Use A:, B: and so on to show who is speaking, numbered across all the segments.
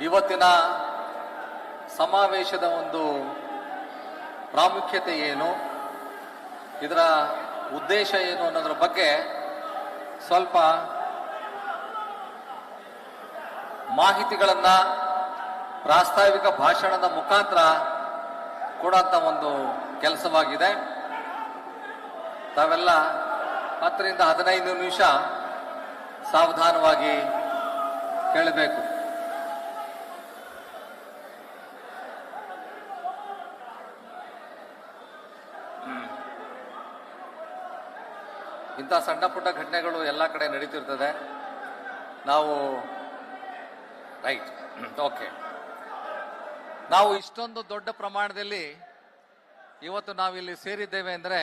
A: ಇವತ್ತಿನ ಸಮಾವೇಶದ ಒಂದು ಪ್ರಾಮುಖ್ಯತೆ ಏನು, ಇದರ ಉದ್ದೇಶ ಏನು ಅನ್ನೋದ್ರ ಬಗ್ಗೆ ಸ್ವಲ್ಪ ಮಾಹಿತಿಗಳನ್ನು ಪ್ರಾಸ್ತಾವಿಕ ಭಾಷಣದ ಮುಖಾಂತರ ಕೊಡುವಂಥ ಒಂದು ಕೆಲಸವಾಗಿದೆ. ತಾವೆಲ್ಲ 10 ರಿಂದ 15 ನಿಮಿಷ ಸಾವಧಾನವಾಗಿ ಕೇಳಬೇಕು. ಇಂಥ ಸಣ್ಣ ಪುಟ್ಟ ಘಟನೆಗಳು ಎಲ್ಲ ಕಡೆ ನಡೀತಿರ್ತದೆ. ನಾವು ಓಕೆ, ನಾವು ಇಷ್ಟೊಂದು ದೊಡ್ಡ ಪ್ರಮಾಣದಲ್ಲಿ ಇವತ್ತು ನಾವಿಲ್ಲಿ ಸೇರಿದ್ದೇವೆ ಅಂದರೆ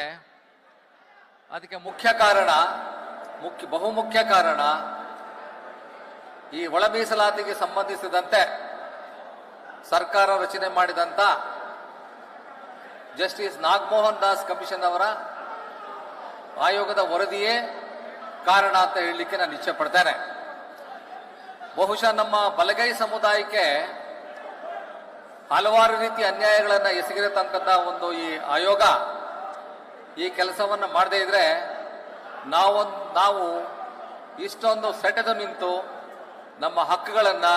A: ಅದಕ್ಕೆ ಬಹುಮುಖ್ಯ ಕಾರಣ ಈ ಒಳ ಮೀಸಲಾತಿಗೆ ಸಂಬಂಧಿಸಿದಂತೆ ಸರ್ಕಾರ ರಚನೆ ಮಾಡಿದಂತ ಜಸ್ಟಿಸ್ ನಾಗಮೋಹನ್ ದಾಸ್ ಕಮಿಷನ್ ಅವರ ಆಯೋಗದ ವರದಿಯೇ ಕಾರಣ ಅಂತ ಹೇಳಲಿಕ್ಕೆ ನಾನು ಇಚ್ಛೆ ಪಡ್ತೇನೆ. ಬಹುಶಃ ನಮ್ಮ ಬಲಗೈ ಸಮುದಾಯಕ್ಕೆ ಹಲವಾರು ರೀತಿಯ ಅನ್ಯಾಯಗಳನ್ನು ಎಸಗಿರತಕ್ಕಂಥ ಒಂದು ಈ ಆಯೋಗ ಈ ಕೆಲಸವನ್ನು ಮಾಡದೇ ಇದ್ರೆ ನಾವು ಇಷ್ಟೊಂದು ಸೆಟೆದು ನಿಂತು ನಮ್ಮ ಹಕ್ಕುಗಳನ್ನು,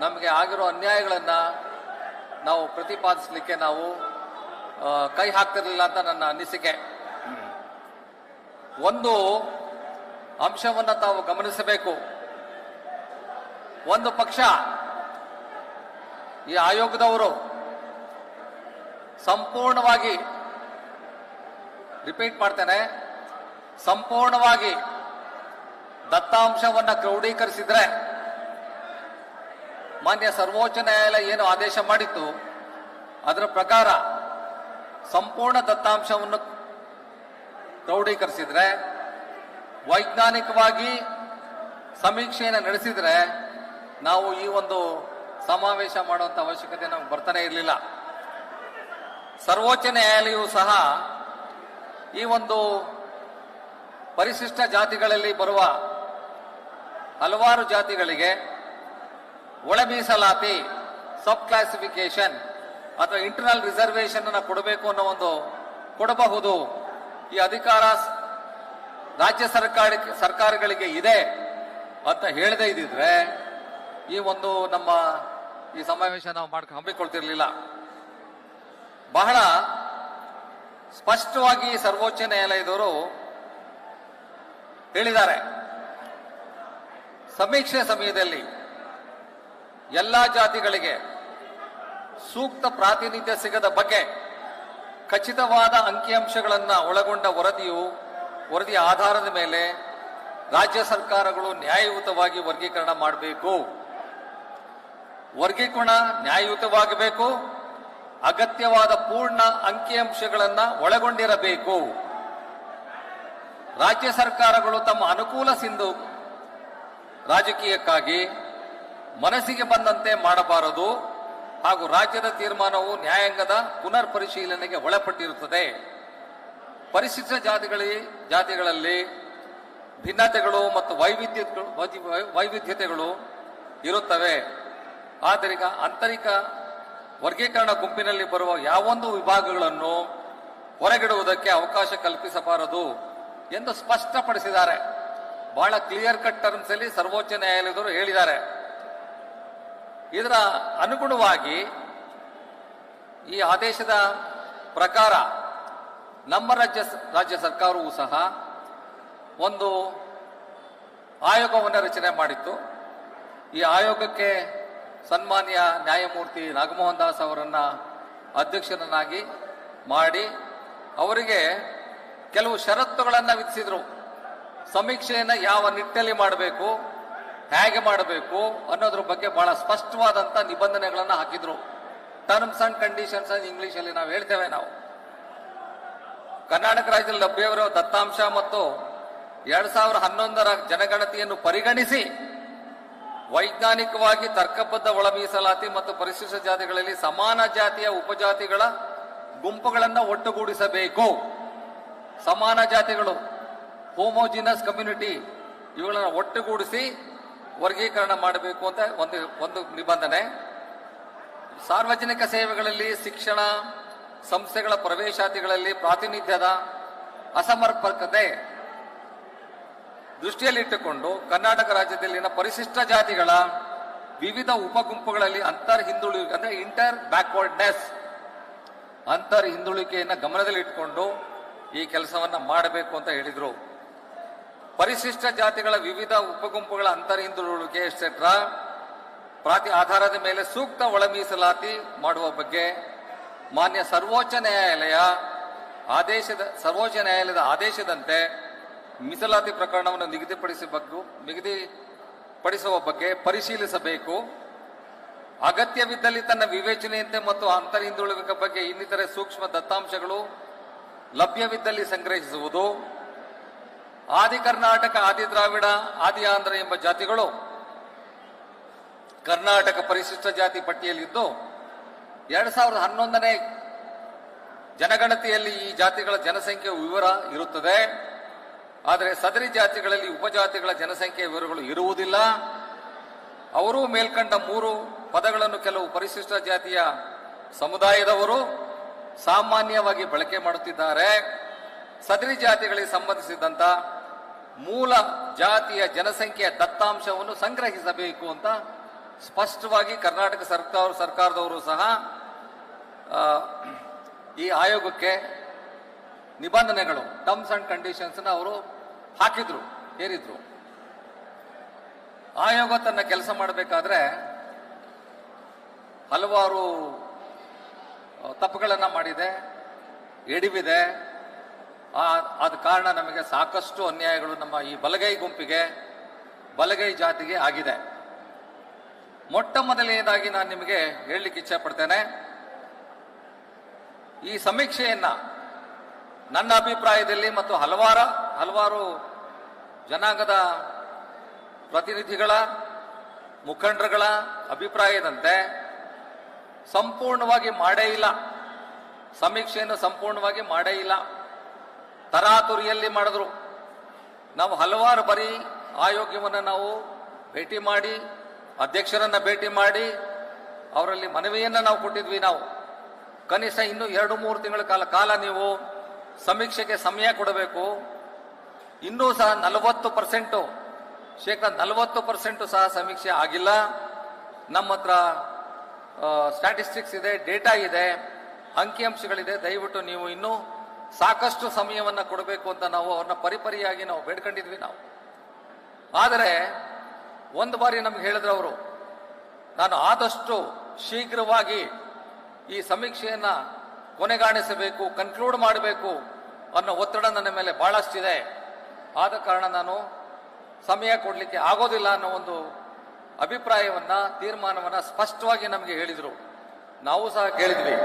A: ನಮಗೆ ಆಗಿರೋ ಅನ್ಯಾಯಗಳನ್ನು ನಾವು ಪ್ರತಿಪಾದಿಸಲಿಕ್ಕೆ ನಾವು ಕೈ ಹಾಕ್ತಿರ್ಲಿಲ್ಲ ಅಂತ ನನ್ನ ಅನಿಸಿಕೆ. ಒಂದು ಅಂಶವನ್ನು ತಾವು ಗಮನಿಸಬೇಕು. ಒಂದು ಪಕ್ಷ ಈ ಆಯೋಗದವರು ಸಂಪೂರ್ಣವಾಗಿ, ರಿಪೀಟ್ ಮಾಡ್ತೇನೆ, ಸಂಪೂರ್ಣವಾಗಿ ದತ್ತಾಂಶವನ್ನು ಕ್ರೋಢೀಕರಿಸಿದ್ರೆ ಮಾನ್ಯ ಸರ್ವೋಚ್ಚ ನ್ಯಾಯಾಲಯ ಏನು ಆದೇಶ ಮಾಡಿತ್ತು ಅದರ ಪ್ರಕಾರ ಸಂಪೂರ್ಣ ದತ್ತಾಂಶವನ್ನು ಕ್ರೋಢೀಕರಿಸಿದ್ರೆ, ವೈಜ್ಞಾನಿಕವಾಗಿ ಸಮೀಕ್ಷೆಯನ್ನು ನಡೆಸಿದ್ರೆ ನಾವು ಈ ಒಂದು ಸಮಾವೇಶ ಮಾಡುವಂತ ಅವಶ್ಯಕತೆ ನಮ್ಗೆ ಬರ್ತಾನೆ ಇರಲಿಲ್ಲ. ಸರ್ವೋಚ್ಚ ನ್ಯಾಯಾಲಯವು ಸಹ ಈ ಒಂದು ಪರಿಶಿಷ್ಟ ಜಾತಿಗಳಲ್ಲಿ ಬರುವ ಹಲವಾರು ಜಾತಿಗಳಿಗೆ ಒಳ ಮೀಸಲಾತಿ, ಸಬ್ ಕ್ಲಾಸಿಫಿಕೇಶನ್ ಅಥವಾ ಇಂಟರ್ನಲ್ ರಿಸರ್ವೇಶನ್ ಅನ್ನು ಕೊಡಬೇಕು ಅನ್ನೋ ಒಂದು ಕೊಡಬಹುದು, ಈ ಅಧಿಕಾರ ರಾಜ್ಯ ಸರ್ಕಾರಗಳಿಗೆ ಇದೆ ಅಂತ ಹೇಳದೇ ಇದ್ದಿದ್ರೆ ಈ ಒಂದು ನಮ್ಮ ಈ ಸಮಾವೇಶ ನಾವು ಹಮ್ಮಿಕೊಳ್ತಿರ್ಲಿಲ್ಲ. ಬಹಳ ಸ್ಪಷ್ಟವಾಗಿ ಸರ್ವೋಚ್ಚ ನ್ಯಾಯಾಲಯದವರು ಹೇಳಿದ್ದಾರೆ, ಸಮೀಕ್ಷೆ ಸಮಯದಲ್ಲಿ ಎಲ್ಲಾ ಜಾತಿಗಳಿಗೆ ಸೂಕ್ತ ಪ್ರಾತಿನಿಧ್ಯ ಸಿಗದ ಬಗ್ಗೆ ಖಚಿತವಾದ ಅಂಕಿಅಂಶಗಳನ್ನು ಒಳಗೊಂಡ ವರದಿಯ ಆಧಾರದ ಮೇಲೆ ರಾಜ್ಯ ಸರ್ಕಾರಗಳು ನ್ಯಾಯಯುತವಾಗಿ ವರ್ಗೀಕರಣ ಮಾಡಬೇಕು. ವರ್ಗೀಕರಣ ನ್ಯಾಯಯುತವಾಗಬೇಕು, ಅಗತ್ಯವಾದ ಪೂರ್ಣ ಅಂಕಿಅಂಶಗಳನ್ನು ಒಳಗೊಂಡಿರಬೇಕು. ರಾಜ್ಯ ಸರ್ಕಾರಗಳು ತಮ್ಮ ಅನುಕೂಲ ಸಿಂಧು ರಾಜಕೀಯಕ್ಕಾಗಿ ಮನಸ್ಸಿಗೆ ಬಂದಂತೆ ಮಾಡಬಾರದು ಹಾಗೂ ರಾಜ್ಯದ ತೀರ್ಮಾನವು ನ್ಯಾಯಾಂಗದ ಪುನರ್ ಪರಿಶೀಲನೆಗೆ ಒಳಪಟ್ಟಿರುತ್ತದೆ. ಪರಿಶಿಷ್ಟ ಜಾತಿಗಳಲ್ಲಿ ಭಿನ್ನತೆಗಳು ಮತ್ತು ವೈವಿಧ್ಯತೆಗಳು ಇರುತ್ತವೆ. ಆದ್ದರಿಂದ ಆಂತರಿಕ ವರ್ಗೀಕರಣ ಗುಂಪಿನಲ್ಲಿ ಬರುವ ಯಾವೊಂದು ವಿಭಾಗಗಳನ್ನು ಹೊರಗಿಡುವುದಕ್ಕೆ ಅವಕಾಶ ಕಲ್ಪಿಸಬಾರದು ಎಂದು ಸ್ಪಷ್ಟಪಡಿಸಿದ್ದಾರೆ. ಬಹಳ ಕ್ಲಿಯರ್ ಕಟ್ ಟರ್ಮ್ಸ್ ಅಲ್ಲಿ ಸರ್ವೋಚ್ಚ ನ್ಯಾಯಾಲಯದವರು ಹೇಳಿದ್ದಾರೆ. ಇದರ ಅನುಗುಣವಾಗಿ ಈ ಆದೇಶದ ಪ್ರಕಾರ ನಮ್ಮ ರಾಜ್ಯ ಸರ್ಕಾರವೂ ಸಹ ಒಂದು ಆಯೋಗವನ್ನು ರಚನೆ ಮಾಡಿತ್ತು. ಈ ಆಯೋಗಕ್ಕೆ ಸನ್ಮಾನ್ಯ ನ್ಯಾಯಮೂರ್ತಿ ನಾಗಮೋಹನ್ ದಾಸ್ ಅವರನ್ನ ಅಧ್ಯಕ್ಷರನ್ನಾಗಿ ಮಾಡಿ ಅವರಿಗೆ ಕೆಲವು ಷರತ್ತುಗಳನ್ನು ವಿಧಿಸಿದ್ರು. ಸಮೀಕ್ಷೆಯನ್ನು ಯಾವ ನಿಟ್ಟಿನಲ್ಲಿ ಮಾಡಬೇಕು, ಹೇಗೆ ಮಾಡಬೇಕು ಅನ್ನೋದ್ರ ಬಗ್ಗೆ ಬಹಳ ಸ್ಪಷ್ಟವಾದಂತ ನಿಬಂಧನೆಗಳನ್ನು ಹಾಕಿದ್ರು. ಟರ್ಮ್ಸ್ ಅಂಡ್ ಕಂಡೀಷನ್ಸ್ ಅಂತ ಇಂಗ್ಲಿಷ್ ಅಲ್ಲಿ ನಾವು ಹೇಳ್ತೇವೆ. ನಾವು ಕರ್ನಾಟಕ ರಾಜ್ಯದಲ್ಲಿ ಲಭ್ಯವಿರುವ ದತ್ತಾಂಶ ಮತ್ತು 2011ರ ಜನಗಣತಿಯನ್ನು ಪರಿಗಣಿಸಿ ವೈಜ್ಞಾನಿಕವಾಗಿ ತರ್ಕಬದ್ಧ ಒಳ ಮೀಸಲಾತಿ ಮತ್ತು ಪರಿಶಿಷ್ಟ ಜಾತಿಗಳಲ್ಲಿ ಸಮಾನ ಜಾತಿಯ ಉಪಜಾತಿಗಳ ಗುಂಪುಗಳನ್ನು ಒಟ್ಟುಗೂಡಿಸಬೇಕು. ಸಮಾನ ಜಾತಿಗಳು, ಹೋಮೋಜಿನಸ್ ಕಮ್ಯುನಿಟಿ, ಇವುಗಳನ್ನು ಒಟ್ಟುಗೂಡಿಸಿ ವರ್ಗೀಕರಣ ಮಾಡಬೇಕು ಅಂತ ಒಂದು ನಿಬಂಧನೆ. ಸಾರ್ವಜನಿಕ ಸೇವೆಗಳಲ್ಲಿ ಶಿಕ್ಷಣ ಸಂಸ್ಥೆಗಳ ಪ್ರವೇಶಾತಿಗಳಲ್ಲಿ ಪ್ರಾತಿನಿಧ್ಯದ ಅಸಮರ್ಪಕತೆ ದೃಷ್ಟಿಯಲ್ಲಿಟ್ಟುಕೊಂಡು ಕರ್ನಾಟಕ ರಾಜ್ಯದಲ್ಲಿನ ಪರಿಶಿಷ್ಟ ಜಾತಿಗಳ ವಿವಿಧ ಉಪಗುಂಪುಗಳಲ್ಲಿ ಹಿಂದುಳಿಕೆ ಅಂದ್ರೆ ಇಂಟರ್ ಬ್ಯಾಕ್ವರ್ಡ್ನೆಸ್ ಹಿಂದುಳಿಕೆಯನ್ನು ಗಮನದಲ್ಲಿಟ್ಟುಕೊಂಡು ಈ ಕೆಲಸವನ್ನ ಮಾಡಬೇಕು ಅಂತ ಹೇಳಿದ್ರು. ಪರಿಶಿಷ್ಟ ಜಾತಿಗಳ ವಿವಿಧ ಉಪಗುಂಪುಗಳ ಹಿಂದುಳಿಕೆ ಎಕ್ಸೆಟ್ರಾ ಪ್ರಾತಿ ಆಧಾರದ ಮೇಲೆ ಸೂಕ್ತ ಒಳ ಮೀಸಲಾತಿ ಮಾಡುವ ಬಗ್ಗೆ ಮಾನ್ಯ ಸರ್ವೋಚ್ಚ ನ್ಯಾಯಾಲಯದ ಆದೇಶದಂತೆ ಮೀಸಲಾತಿ ಪ್ರಕರಣವನ್ನು ನಿಗದಿಪಡಿಸುವ ಬಗ್ಗೆ ಪರಿಶೀಲಿಸಬೇಕು. ಅಗತ್ಯವಿದ್ದಲ್ಲಿ ತನ್ನ ವಿವೇಚನೆಯಂತೆ ಮತ್ತು ಹಿಂದುಳಿಕೆ ಬಗ್ಗೆ ಇನ್ನಿತರೆ ಸೂಕ್ಷ್ಮ ದತ್ತಾಂಶಗಳು ಲಭ್ಯವಿದ್ದಲ್ಲಿ ಸಂಗ್ರಹಿಸುವುದು. ಆದಿ ಕರ್ನಾಟಕ, ಆದಿ ದ್ರಾವಿಡ, ಆದಿ ಆಂಧ್ರ ಎಂಬ ಜಾತಿಗಳು ಕರ್ನಾಟಕ ಪರಿಶಿಷ್ಟ ಜಾತಿ ಪಟ್ಟಿಯಲ್ಲಿದ್ದು 2011ನೇ ಜನಗಣತಿಯಲ್ಲಿ ಈ ಜಾತಿಗಳ ಜನಸಂಖ್ಯೆ ವಿವರ ಇರುತ್ತದೆ. ಆದರೆ ಸದರಿ ಜಾತಿಗಳಲ್ಲಿ ಉಪಜಾತಿಗಳ ಜನಸಂಖ್ಯೆ ವಿವರಗಳು ಇರುವುದಿಲ್ಲ. ಅವರು ಮೇಲ್ಕಂಡ 3 ಪದಗಳನ್ನು ಕೆಲವು ಪರಿಶಿಷ್ಟ ಜಾತಿಯ ಸಮುದಾಯದವರು ಸಾಮಾನ್ಯವಾಗಿ ಬಳಕೆ ಮಾಡುತ್ತಿದ್ದಾರೆ. ಸದರಿ ಜಾತಿಗಳಿಗೆ ಸಂಬಂಧಿಸಿದಂತ ಮೂಲ ಜಾತಿಯ ಜನಸಂಖ್ಯೆಯ ದತ್ತಾಂಶವನ್ನು ಸಂಗ್ರಹಿಸಬೇಕು ಅಂತ ಸ್ಪಷ್ಟವಾಗಿ ಕರ್ನಾಟಕ ಸರ್ಕಾರದವರು ಸಹ ಈ ಆಯೋಗಕ್ಕೆ ನಿಬಂಧನೆಗಳು ಟರ್ಮ್ಸ್ ಅಂಡ್ ಕಂಡೀಷನ್ಸ್ ಅವರು ಹೇರಿದ್ರು. ಆಯೋಗ ತನ್ನ ಕೆಲಸ ಮಾಡಬೇಕಾದ್ರೆ ಹಲವಾರು ತಪ್ಪುಗಳನ್ನ ಮಾಡಿದೆ, ಎಡಿವಿದೆ. ಆದ ಕಾರಣ ನಮಗೆ ಸಾಕಷ್ಟು ಅನ್ಯಾಯಗಳು ನಮ್ಮ ಈ ಬಲಗೈ ಗುಂಪಿಗೆ, ಬಲಗೈ ಜಾತಿಗೆ ಆಗಿದೆ. ಮೊಟ್ಟ ಮೊದಲನೇದಾಗಿ ನಾನು ನಿಮಗೆ ಹೇಳಲಿಕ್ಕೆ ಇಚ್ಛೆ ಪಡ್ತೇನೆ, ಈ ಸಮೀಕ್ಷೆಯನ್ನ ನನ್ನ ಅಭಿಪ್ರಾಯದಲ್ಲಿ ಮತ್ತು ಹಲವಾರು ಜನಾಂಗದ ಪ್ರತಿನಿಧಿಗಳ ಮುಖಂಡರುಗಳ ಅಭಿಪ್ರಾಯದಂತೆ ಸಂಪೂರ್ಣವಾಗಿ ಮಾಡೇ ಇಲ್ಲ. ಸಮೀಕ್ಷೆಯನ್ನು ಸಂಪೂರ್ಣವಾಗಿ ಮಾಡೇ ಇಲ್ಲ, ತರಾತುರಿಯಲ್ಲಿ ಮಾಡಿದ್ರು. ನಾವು ಹಲವಾರು ಬಾರಿ ಆಯೋಗವನ್ನು ನಾವು ಭೇಟಿ ಮಾಡಿ, ಅಧ್ಯಕ್ಷರನ್ನ ಭೇಟಿ ಮಾಡಿ ಅವರಲ್ಲಿ ಮನವಿಯನ್ನ ನಾವು ಕೊಟ್ಟಿದ್ವಿ. ನಾವು ಕನಿಷ್ಠ ಇನ್ನು 2-3 ತಿಂಗಳ ಕಾಲ ನೀವು ಸಮೀಕ್ಷೆಗೆ ಸಮಯ ಕೊಡಬೇಕು. ಇನ್ನೂ ಸಹ 40% ಸಹ ಸಮೀಕ್ಷೆ ಆಗಿಲ್ಲ. ನಮ್ಮ ಹತ್ರ ಸ್ಟ್ಯಾಟಿಸ್ಟಿಕ್ಸ್ ಇದೆ, ಡೇಟಾ ಇದೆ, ಅಂಕಿಅಂಶಗಳಿದೆ. ದಯವಿಟ್ಟು ನೀವು ಇನ್ನೂ ಸಾಕಷ್ಟು ಸಮಯವನ್ನ ಕೊಡಬೇಕು ಅಂತ ನಾವು ಅವ್ರನ್ನ ಪರಿಪರಿಯಾಗಿ ನಾವು ಬೇಡ್ಕೊಂಡಿದ್ವಿ ನಾವು. ಆದರೆ ಒಂದು ಬಾರಿ ನಮ್ಗೆ ಹೇಳಿದ್ರು ಅವರು, ನಾನು ಆದಷ್ಟು ಶೀಘ್ರವಾಗಿ ಈ ಸಮೀಕ್ಷೆಯನ್ನ ಕೊನೆಗಾಣಿಸಬೇಕು, ಕನ್ಕ್ಲೂಡ್ ಮಾಡಬೇಕು ಅನ್ನೋ ಒತ್ತಡ ನನ್ನ ಮೇಲೆ ಬಹಳಷ್ಟಿದೆ. ಆದ ಕಾರಣ ನಾನು ಸಮಯ ಕೊಡಲಿಕ್ಕೆ ಆಗೋದಿಲ್ಲ ಅನ್ನೋ ಒಂದು ತೀರ್ಮಾನವನ್ನ ಸ್ಪಷ್ಟವಾಗಿ ನಮಗೆ ಹೇಳಿದ್ರು. ನಾವು ಸಹ ಕೇಳಿದ್ವಿ.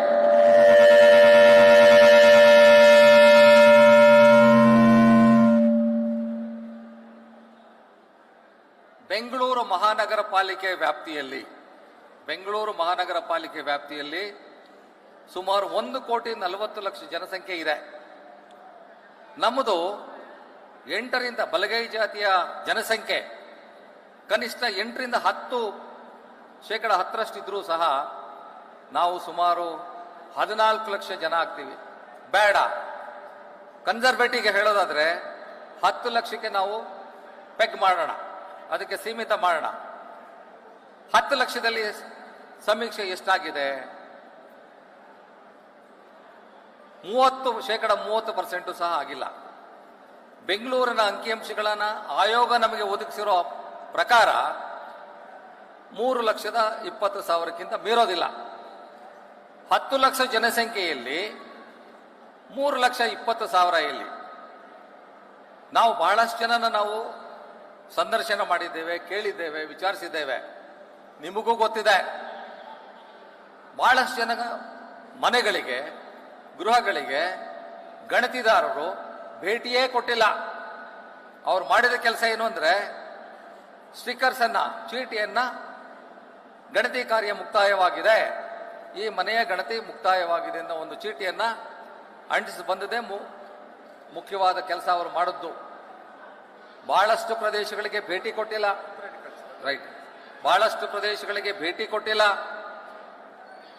A: ಬೆಂಗಳೂರು ಮಹಾನಗರ ಪಾಲಿಕೆ ವ್ಯಾಪ್ತಿಯಲ್ಲಿ ಸುಮಾರು 1,40,00,000 ಜನಸಂಖ್ಯೆ ಇದೆ. ನಮ್ಮದು 8ರಿಂದ ಬಲಗೈ ಜಾತಿಯ ಜನಸಂಖ್ಯೆ ಕನಿಷ್ಠ 8ರಿಂದ 10% ಇದ್ರೂ ಸಹ ನಾವು ಸುಮಾರು 14 ಲಕ್ಷ ಜನ ಆಗ್ತೀವಿ. ಬೇಡ, ಕನ್ಸರ್ವೇಟಿವ್ಗೆ ಹೇಳೋದಾದ್ರೆ 10 ಲಕ್ಷಕ್ಕೆ ನಾವು ಪೆಗ್ ಮಾಡೋಣ, ಅದಕ್ಕೆ ಸೀಮಿತ ಮಾಡೋಣ. 10 ಲಕ್ಷದಲ್ಲಿ ಸಮೀಕ್ಷೆ ಎಷ್ಟಾಗಿದೆ? 30% ಸಹ ಆಗಿಲ್ಲ. ಬೆಂಗಳೂರಿನ ಅಂಕಿಅಂಶಗಳನ್ನ ಆಯೋಗ ನಮಗೆ ಒದಗಿಸಿರೋ ಪ್ರಕಾರ 3,20,000ಕ್ಕಿಂತ ಮೀರೋದಿಲ್ಲ. 10 ಲಕ್ಷ ಜನಸಂಖ್ಯೆಯಲ್ಲಿ 3,20,000 ಎಲ್ಲಿ? ನಾವು ಬಹಳಷ್ಟು ಜನನ ನಾವು ಸಂದರ್ಶನ ಮಾಡಿದ್ದೇವೆ, ಕೇಳಿದ್ದೇವೆ, ವಿಚಾರಿಸಿದ್ದೇವೆ. ನಿಮಗೂ ಗೊತ್ತಿದೆ, ಬಹಳಷ್ಟು ಜನ ಮನೆಗಳಿಗೆ, ಗೃಹಗಳಿಗೆ ಗಣತಿದಾರರು ಭೇಟಿಯೇ ಕೊಟ್ಟಿಲ್ಲ. ಅವ್ರು ಮಾಡಿದ ಕೆಲಸ ಏನು ಅಂದ್ರೆ ಸ್ಟಿಕ್ಕರ್ಸ್ ಅನ್ನ, ಚೀಟಿಯನ್ನ, ಗಣತಿ ಕಾರ್ಯ ಮುಕ್ತಾಯವಾಗಿದೆ, ಈ ಮನೆಯ ಗಣತಿ ಮುಕ್ತಾಯವಾಗಿದೆ ಅನ್ನೋ ಒಂದು ಚೀಟಿಯನ್ನ ಅಂಟಿಸಿ ಬಂದದೇ ಮುಖ್ಯವಾದ ಕೆಲಸ ಅವರು ಮಾಡಿದ್ದು. ಬಹಳಷ್ಟು ಪ್ರದೇಶಗಳಿಗೆ ಭೇಟಿ ಕೊಟ್ಟಿಲ್ಲ. ರೈಟ್. ಬಹಳಷ್ಟು ಪ್ರದೇಶಗಳಿಗೆ ಭೇಟಿ ಕೊಟ್ಟಿಲ್ಲ,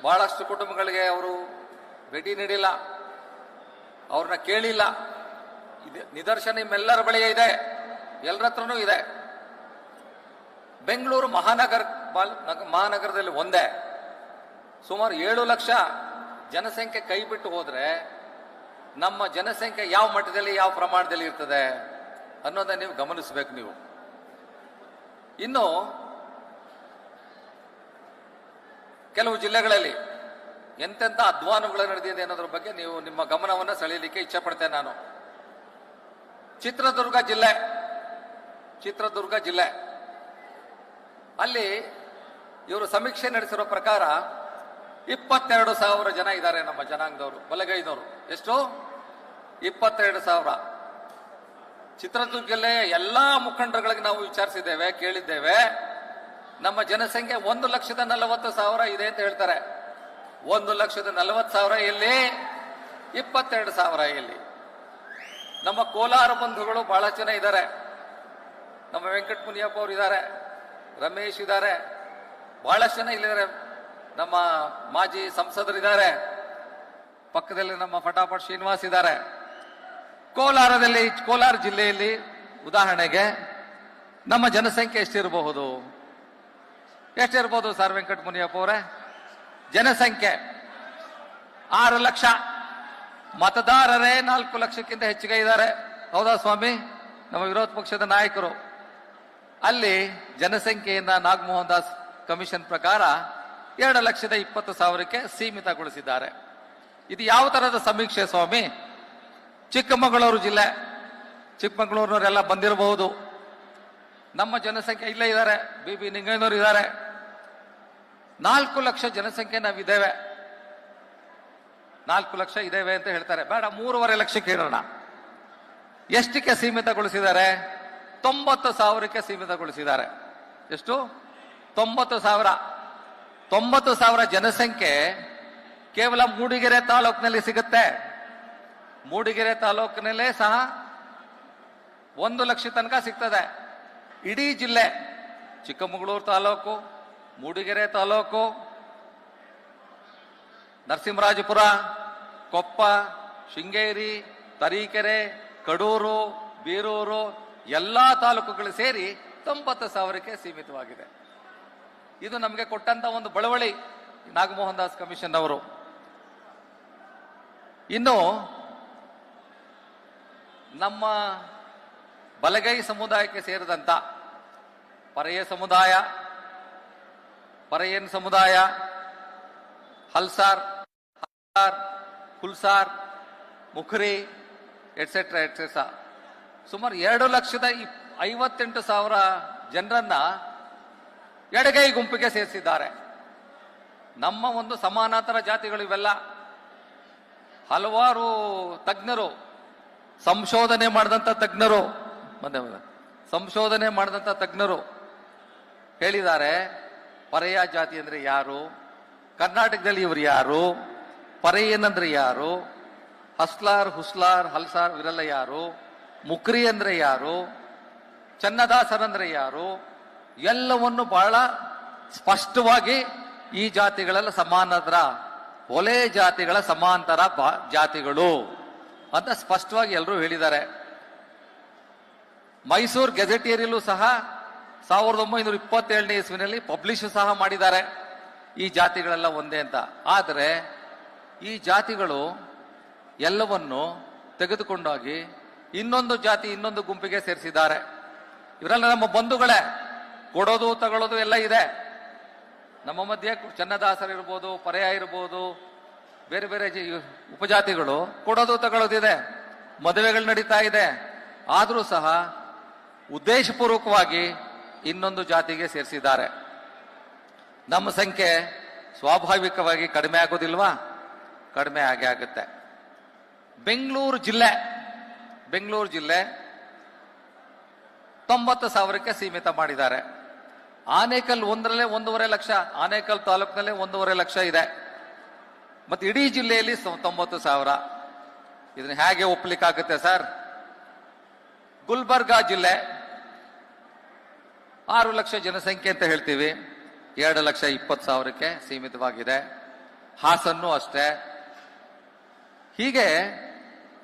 A: ಬಹಳಷ್ಟು ಕುಟುಂಬಗಳಿಗೆ ಅವರು ಭೇಟಿ ನೀಡಿಲ್ಲ, ಅವ್ರನ್ನ ಕೇಳಿಲ್ಲ. ನಿದರ್ಶನ ನಿಮ್ಮೆಲ್ಲರ ಬಳಿ ಇದೆ, ಎಲ್ಲರ ಹತ್ರನೂ ಇದೆ. ಬೆಂಗಳೂರು ಮಹಾನಗರದಲ್ಲಿ ಒಂದೇ ಸುಮಾರು 7 ಲಕ್ಷ ಜನಸಂಖ್ಯೆ ಕೈ ಬಿಟ್ಟು ಹೋದ್ರೆ ನಮ್ಮ ಜನಸಂಖ್ಯೆ ಯಾವ ಮಟ್ಟದಲ್ಲಿ ಯಾವ ಪ್ರಮಾಣದಲ್ಲಿ ಇರ್ತದೆ ಅನ್ನೋದನ್ನ ನೀವು ಗಮನಿಸಬೇಕು. ನೀವು ಇನ್ನು ಕೆಲವು ಜಿಲ್ಲೆಗಳಲ್ಲಿ ಎಂತೆಂಥ ಅಧ್ವಾನಗಳು ನಡೆದಿದೆ ಅನ್ನೋದ್ರ ಬಗ್ಗೆ ನೀವು ನಿಮ್ಮ ಗಮನವನ್ನು ಸೆಳೆಯಲಿಕ್ಕೆ ಇಚ್ಛೆ ಪಡ್ತೇನೆ ನಾನು. ಚಿತ್ರದುರ್ಗ ಜಿಲ್ಲೆ ಅಲ್ಲಿ ಇವರು ಸಮೀಕ್ಷೆ ನಡೆಸಿರೋ ಪ್ರಕಾರ 22,000 ಜನ ಇದ್ದಾರೆ ನಮ್ಮ ಜನಾಂಗದವರು, ಬಲಗೈದವರು. ಎಷ್ಟು? 22,000. ಚಿತ್ರದುರ್ಗ ಜಿಲ್ಲೆಯ ಎಲ್ಲಾ ಮುಖಂಡರುಗಳಿಗೆ ನಾವು ವಿಚಾರಿಸಿದ್ದೇವೆ, ಕೇಳಿದ್ದೇವೆ. ನಮ್ಮ ಜನಸಂಖ್ಯೆ 1,40,40,000 ಇದೆ ಅಂತ ಹೇಳ್ತಾರೆ. 1,40,40,000 ಎಲ್ಲಿ? 22,000 ಎಲ್ಲಿ? ನಮ್ಮ ಕೋಲಾರ ಬಂಧುಗಳು ಬಹಳ ಜನ ಇದ್ದಾರೆ. ನಮ್ಮ ವೆಂಕಟ ಮುನಿಯಪ್ಪ ಅವರು ಇದ್ದಾರೆ, ರಮೇಶ್ ಇದ್ದಾರೆ, ಬಹಳಷ್ಟು ಜನ ಇಲ್ಲಿದ್ದಾರೆ. ನಮ್ಮ ಮಾಜಿ ಸಂಸದರಿದ್ದಾರೆ, ಪಕ್ಕದಲ್ಲಿ ನಮ್ಮ ಫಟಾಫಟ್ ಶ್ರೀನಿವಾಸ್ ಇದ್ದಾರೆ. ಕೋಲಾರ ಜಿಲ್ಲೆಯಲ್ಲಿ ಉದಾಹರಣೆಗೆ ನಮ್ಮ ಜನಸಂಖ್ಯೆ ಎಷ್ಟಿರಬಹುದು ಸರ್ ವೆಂಕಟ ಮುನಿಯಪ್ಪ ಅವರೇ? ಜನಸಂಖ್ಯೆ 6 ಲಕ್ಷ, ಮತದಾರರೇ 4 ಲಕ್ಷಕ್ಕಿಂತ ಹೆಚ್ಚಿಗೆ ಇದ್ದಾರೆ. ಹೌದಾ ಸ್ವಾಮಿ? ನಮ್ಮ ವಿರೋಧ ಪಕ್ಷದ ನಾಯಕರು ಅಲ್ಲಿ ಜನಸಂಖ್ಯೆಯನ್ನ ನಾಗಮೋಹನ್ ದಾಸ್ ಕಮಿಷನ್ ಪ್ರಕಾರ 2,20,000ಕ್ಕೆ ಸೀಮಿತಗೊಳಿಸಿದ್ದಾರೆ. ಇದು ಯಾವ ತರಹದ ಸಮೀಕ್ಷೆ ಸ್ವಾಮಿ? ಚಿಕ್ಕಮಗಳೂರು ಜಿಲ್ಲೆ, ಚಿಕ್ಕಮಗಳೂರಿನವರೆಲ್ಲ ಬಂದಿರಬಹುದು. ನಮ್ಮ ಜನಸಂಖ್ಯೆ ಇಲ್ಲೇ ಇದ್ದಾರೆ, ಬಿ ನಿಂಗಯ್ಯನವರು ಇದ್ದಾರೆ. 4 ಲಕ್ಷ ಜನಸಂಖ್ಯೆ ನಾವಿದ್ದೇವೆ, 4 ಲಕ್ಷ ಇದ್ದೇವೆ ಅಂತ ಹೇಳ್ತಾರೆ. ಬೇಡ, 3.5 ಲಕ್ಷಕ್ಕೆ ಇರೋಣ. ಎಷ್ಟಕ್ಕೆ ಸೀಮಿತಗೊಳಿಸಿದ್ದಾರೆ? 90,000ಕ್ಕೆ ಸೀಮಿತಗೊಳಿಸಿದ್ದಾರೆ. ಎಷ್ಟು? 90,000. 90,000 ಜನಸಂಖ್ಯೆ ಕೇವಲ ಮೂಡಿಗೆರೆ ತಾಲೂಕಿನಲ್ಲಿ ಸಿಗುತ್ತೆ. ಮೂಡಿಗೆರೆ ತಾಲೂಕಿನಲ್ಲೇ ಸಹ 1 ಲಕ್ಷ ತನಕ ಸಿಗ್ತದೆ. ಇಡೀ ಜಿಲ್ಲೆ, ಚಿಕ್ಕಮಗಳೂರು ತಾಲೂಕು, ಮೂಡಿಗೆರೆ ತಾಲೂಕು, ನರಸಿಂಹರಾಜಪುರ, ಕೊಪ್ಪ, ಶೃಂಗೇರಿ, ತರೀಕೆರೆ, ಕಡೂರು, ಬೀರೂರು ಎಲ್ಲಾ ತಾಲೂಕುಗಳು ಸೇರಿ 90,000ಕ್ಕೆ ಸೀಮಿತವಾಗಿದೆ. ಇದು ನಮಗೆ ಕೊಟ್ಟಂತ ಒಂದು ಬಳವಳಿ ನಾಗಮೋಹನ್ ದಾಸ್ ಕಮಿಷನ್ ಅವರು. ಇನ್ನು ನಮ್ಮ ಬಲಗೈ ಸಮುದಾಯಕ್ಕೆ ಸೇರಿದಂತ ಪರೆಯನ್ ಸಮುದಾಯ, ಹಲ್ಸಾರ್, ಹುಲ್ಸಾರ್, ಮುಖರಿ ಎಟ್ಸೆಟ್ರಾ ಸುಮಾರು 2,58,000 ಜನರನ್ನ ಎಡಗೈ ಗುಂಪಿಗೆ ಸೇರಿಸಿದ್ದಾರೆ. ನಮ್ಮ ಒಂದು ಸಮಾನಾಂತರ ಜಾತಿಗಳು ಇವೆಲ್ಲ. ಹಲವಾರು ತಜ್ಞರು, ಸಂಶೋಧನೆ ಮಾಡಿದಂತ ತಜ್ಞರು ಹೇಳಿದ್ದಾರೆ, ಪರೆಯ ಜಾತಿ ಅಂದ್ರೆ ಯಾರು, ಕರ್ನಾಟಕದಲ್ಲಿ ಇವರು ಯಾರು, ಪರೆಯನ್ ಅಂದ್ರೆ ಯಾರು, ಹುಸ್ಲಾರ್, ಹಲ್ಸಾರ್ ಇವರೆಲ್ಲ ಯಾರು, ಮುಕ್ರಿ ಅಂದ್ರೆ ಯಾರು, ಚನ್ನದಾಸರ್ ಅಂದ್ರೆ ಯಾರು, ಎಲ್ಲವನ್ನು ಬಹಳ ಸ್ಪಷ್ಟವಾಗಿ ಈ ಜಾತಿಗಳೆಲ್ಲ ಸಮಾನಾಂತರ ಒಲೆ ಜಾತಿಗಳ ಸಮಾಂತರ ಜಾತಿಗಳು ಅಂತ ಸ್ಪಷ್ಟವಾಗಿ ಎಲ್ಲರೂ ಹೇಳಿದ್ದಾರೆ. ಮೈಸೂರು ಗೆಜೆಟಿಯರಲ್ಲೂ ಸಹ 1927ನೇ ಇಸ್ವಿನಲ್ಲಿ ಪಬ್ಲಿಷ್ ಸಹ ಮಾಡಿದ್ದಾರೆ ಈ ಜಾತಿಗಳೆಲ್ಲ ಒಂದೇ ಅಂತ. ಆದರೆ ಈ ಜಾತಿಗಳು ಎಲ್ಲವನ್ನು ತೆಗೆದುಕೊಂಡೋಗಿ ಇನ್ನೊಂದು ಜಾತಿ, ಇನ್ನೊಂದು ಗುಂಪಿಗೆ ಸೇರಿಸಿದ್ದಾರೆ. ಇವರೆಲ್ಲ ನಮ್ಮ ಬಂಧುಗಳೇ, ಕೊಡೋದು ತಗೊಳ್ಳೋದು ಎಲ್ಲ ಇದೆ. ನಮ್ಮ ಮಧ್ಯೆ ಚನ್ನದಾಸರು ಇರ್ಬೋದು, ಪರೆಯ ಇರ್ಬೋದು, ಬೇರೆ ಬೇರೆ ಉಪಜಾತಿಗಳು ಕೊಡೋದು ತಗೊಳ್ಳೋದಿದೆ, ಮದುವೆಗಳು ನಡೀತಾ ಇದೆ. ಆದರೂ ಸಹ ಉದ್ದೇಶಪೂರ್ವಕವಾಗಿ ಇನ್ನೊಂದು ಜಾತಿಗೆ ಸೇರಿಸಿದ್ದಾರೆ. ನಮ್ಮ ಸಂಖ್ಯೆ ಸ್ವಾಭಾವಿಕವಾಗಿ ಕಡಿಮೆ ಆಗೋದಿಲ್ವಾ? ಕಡಿಮೆ ಆಗೇ ಆಗುತ್ತೆ. ಬೆಂಗಳೂರು ಜಿಲ್ಲೆ 90,000ಕ್ಕೆ ಸೀಮಿತ ಮಾಡಿದ್ದಾರೆ. ಆನೇಕಲ್ ಒಂದರಲ್ಲೇ 1.5 ಲಕ್ಷ, ಆನೇಕಲ್ ತಾಲೂಕಿನಲ್ಲೇ 1.5 ಲಕ್ಷ ಇದೆ. ಮತ್ತೆ ಇಡೀ ಜಿಲ್ಲೆಯಲ್ಲಿ 90,000. ಇದನ್ನ ಹೇಗೆ ಒಪ್ಪಲಿಕ್ಕಾಗುತ್ತೆ ಸರ್? ಗುಲ್ಬರ್ಗಾ ಜಿಲ್ಲೆ 6 ಲಕ್ಷ ಜನಸಂಖ್ಯೆ ಅಂತ ಹೇಳ್ತೀವಿ, 2,20,000ಕ್ಕೆ ಸೀಮಿತವಾಗಿದೆ. ಹಾಸನ್ನು ಅಷ್ಟೇ. ಹೀಗೆ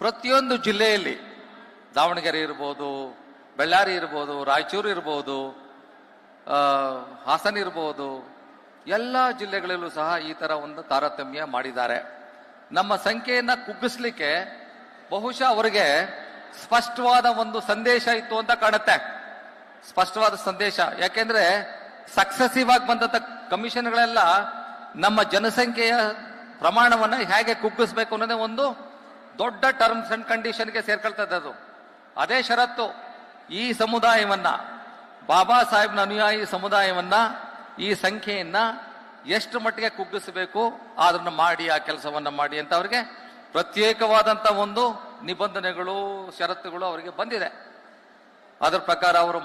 A: ಪ್ರತಿಯೊಂದು ಜಿಲ್ಲೆಯಲ್ಲಿ ದಾವಣಗೆರೆ ಇರ್ಬೋದು, ಬಳ್ಳಾರಿ ಇರ್ಬೋದು, ರಾಯಚೂರು ಇರ್ಬೋದು, ಹಾಸನ ಇರ್ಬೋದು, ಎಲ್ಲ ಜಿಲ್ಲೆಗಳಲ್ಲೂ ಸಹ ಈ ತರ ಒಂದು ತಾರತಮ್ಯ ಮಾಡಿದ್ದಾರೆ. ನಮ್ಮ ಸಂಖ್ಯೆಯನ್ನ ಕುಗ್ಗಿಸ್ಲಿಕ್ಕೆ ಬಹುಶಃ ಅವರಿಗೆ ಸ್ಪಷ್ಟವಾದ ಒಂದು ಸಂದೇಶ ಇತ್ತು ಅಂತ ಕಾಣುತ್ತೆ. ಸ್ಪಷ್ಟವಾದ ಸಂದೇಶ. ಯಾಕೆಂದ್ರೆ ಸಕ್ಸಸಿವ್ ಆಗಿ ಬಂದಂತ ಕಮಿಷನ್ಗಳೆಲ್ಲ ನಮ್ಮ ಜನಸಂಖ್ಯೆಯ ಪ್ರಮಾಣವನ್ನ ಹೇಗೆ ಕುಗ್ಗಿಸ್ಬೇಕು ಅನ್ನೋದೇ ಒಂದು ದೊಡ್ಡ ಟರ್ಮ್ಸ್ ಅಂಡ್ ಕಂಡೀಷನ್ಗೆ ಸೇರ್ಕೊಳ್ತದೆ. ಅದು ಅದೇ ಷರತ್ತು. ಈ ಸಮುದಾಯವನ್ನ, ಬಾಬಾ ಸಾಹೇಬ್ನ ಅನುಯಾಯಿ ಸಮುದಾಯವನ್ನ, ಈ ಸಂಖ್ಯೆಯನ್ನ ಎಷ್ಟು ಮಟ್ಟಿಗೆ ಕುಗ್ಗಿಸಬೇಕು ಅದನ್ನ ಮಾಡಿ, ಆ ಕೆಲಸವನ್ನ ಮಾಡಿ ಅಂತ ಅವರಿಗೆ ಪ್ರತ್ಯೇಕವಾದಂತ ಒಂದು ನಿಬಂಧನೆಗಳು, ಷರತ್ತುಗಳು ಅವರಿಗೆ ಬಂದಿದೆ. ಅದರ ಪ್ರಕಾರ ಅವರು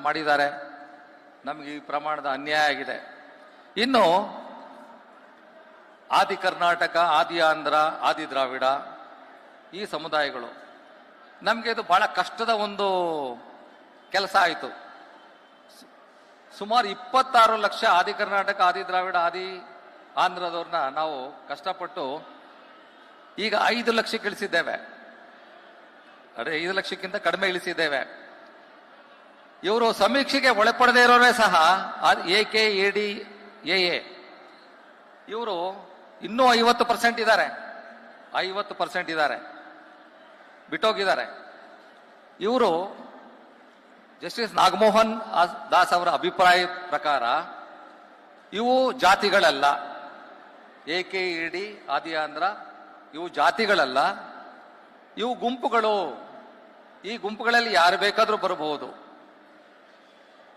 A: ಮಾಡಿದ್ದಾರೆ. ನಮಗೆ ಈ ಪ್ರಮಾಣದ ಅನ್ಯಾಯ ಆಗಿದೆ. ಇನ್ನು ಆದಿ ಕರ್ನಾಟಕ, ಆದಿ ಆಂಧ್ರ, ಆದಿ ದ್ರಾವಿಡ ಈ ಸಮುದಾಯಗಳು, ನಮಗೆ ಇದು ಬಹಳ ಕಷ್ಟದ ಒಂದು ಕೆಲಸ ಆಯಿತು. ಸುಮಾರು 26 ಲಕ್ಷ ಆದಿ ಕರ್ನಾಟಕ, ಆದಿ ದ್ರಾವಿಡ, ಆದಿ ಆಂಧ್ರದವ್ರನ್ನ ನಾವು ಕಷ್ಟಪಟ್ಟು ಈಗ 5 ಲಕ್ಷಕ್ಕೆ ಇಳಿಸಿದ್ದೇವೆ. 5 ಲಕ್ಷಕ್ಕಿಂತ ಕಡಿಮೆ ಇಳಿಸಿದ್ದೇವೆ. ಇವರು ಸಮೀಕ್ಷೆಗೆ ಒಳಪಡದೇ ಇರೋರೇ ಸಹ AKADAA ಇವರು ಇನ್ನೂ 50% ಇದ್ದಾರೆ. 50% ಇದ್ದಾರೆ, ಬಿಟ್ಟೋಗಿದ್ದಾರೆ. ಇವರು ಜಸ್ಟಿಸ್ ನಾಗಮೋಹನ್ ದಾಸ್ ಅವರ ಅಭಿಪ್ರಾಯ ಪ್ರಕಾರ ಇವು ಜಾತಿಗಳಲ್ಲ. AKAD, ಆದಿ ಆಂಧ್ರ ಇವು ಜಾತಿಗಳಲ್ಲ, ಇವು ಗುಂಪುಗಳು. ಈ ಗುಂಪುಗಳಲ್ಲಿ ಯಾರು ಬೇಕಾದ್ರೂ ಬರಬಹುದು.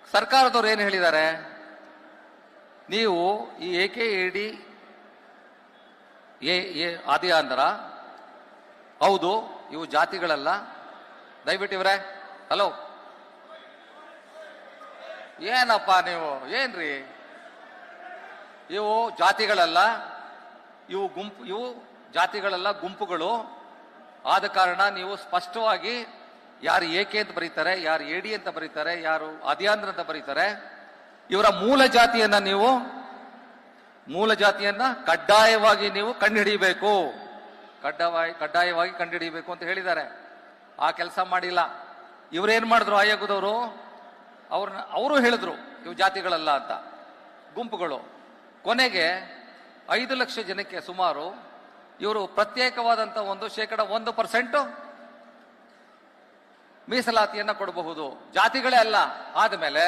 A: ಸರ್ಕಾರದವ್ರು ಏನು ಹೇಳಿದ್ದಾರೆ, ನೀವು ಈ AKAD ಆದಿ ಆಂಧ್ರ ಹೌದು, ಇವು ಜಾತಿಗಳಲ್ಲ. ದಯವಿಟ್ಟು ಇವರೇ, ಹಲೋ, ಏನಪ್ಪ ನೀವು ಏನ್ರಿ, ಇವು ಜಾತಿಗಳಲ್ಲ, ಇವು ಜಾತಿಗಳಲ್ಲ, ಗುಂಪುಗಳು. ಆದ ಕಾರಣ ನೀವು ಸ್ಪಷ್ಟವಾಗಿ ಯಾರು AK ಅಂತ ಬರೀತಾರೆ, ಯಾರು AD ಅಂತ ಬರೀತಾರೆ, ಯಾರು ಆದಿಯಾಂಧ್ರ ಅಂತ ಬರೀತಾರೆ, ಇವರ ಮೂಲ ಜಾತಿಯನ್ನ ಕಡ್ಡಾಯವಾಗಿ ನೀವು ಕಂಡುಹಿಡಿಯಬೇಕು, ಕಡ್ಡಾಯವಾಗಿ ಕಂಡುಹಿಡಿಯಬೇಕು ಅಂತ ಹೇಳಿದ್ದಾರೆ. ಆ ಕೆಲಸ ಮಾಡಿಲ್ಲ. ಇವರೇನ್ ಮಾಡಿದ್ರು, ಆಯೋಗದವರು ಅವರು ಹೇಳಿದ್ರು ಇವು ಜಾತಿಗಳಲ್ಲ ಅಂತ, ಗುಂಪುಗಳು. ಕೊನೆಗೆ 5 ಲಕ್ಷ ಜನಕ್ಕೆ ಸುಮಾರು ಇವರು ಪ್ರತ್ಯೇಕವಾದಂತ ಒಂದು 1% ಮೀಸಲಾತಿಯನ್ನ ಕೊಡಬಹುದು, ಜಾತಿಗಳೇ ಅಲ್ಲ. ಆದ್ಮೇಲೆ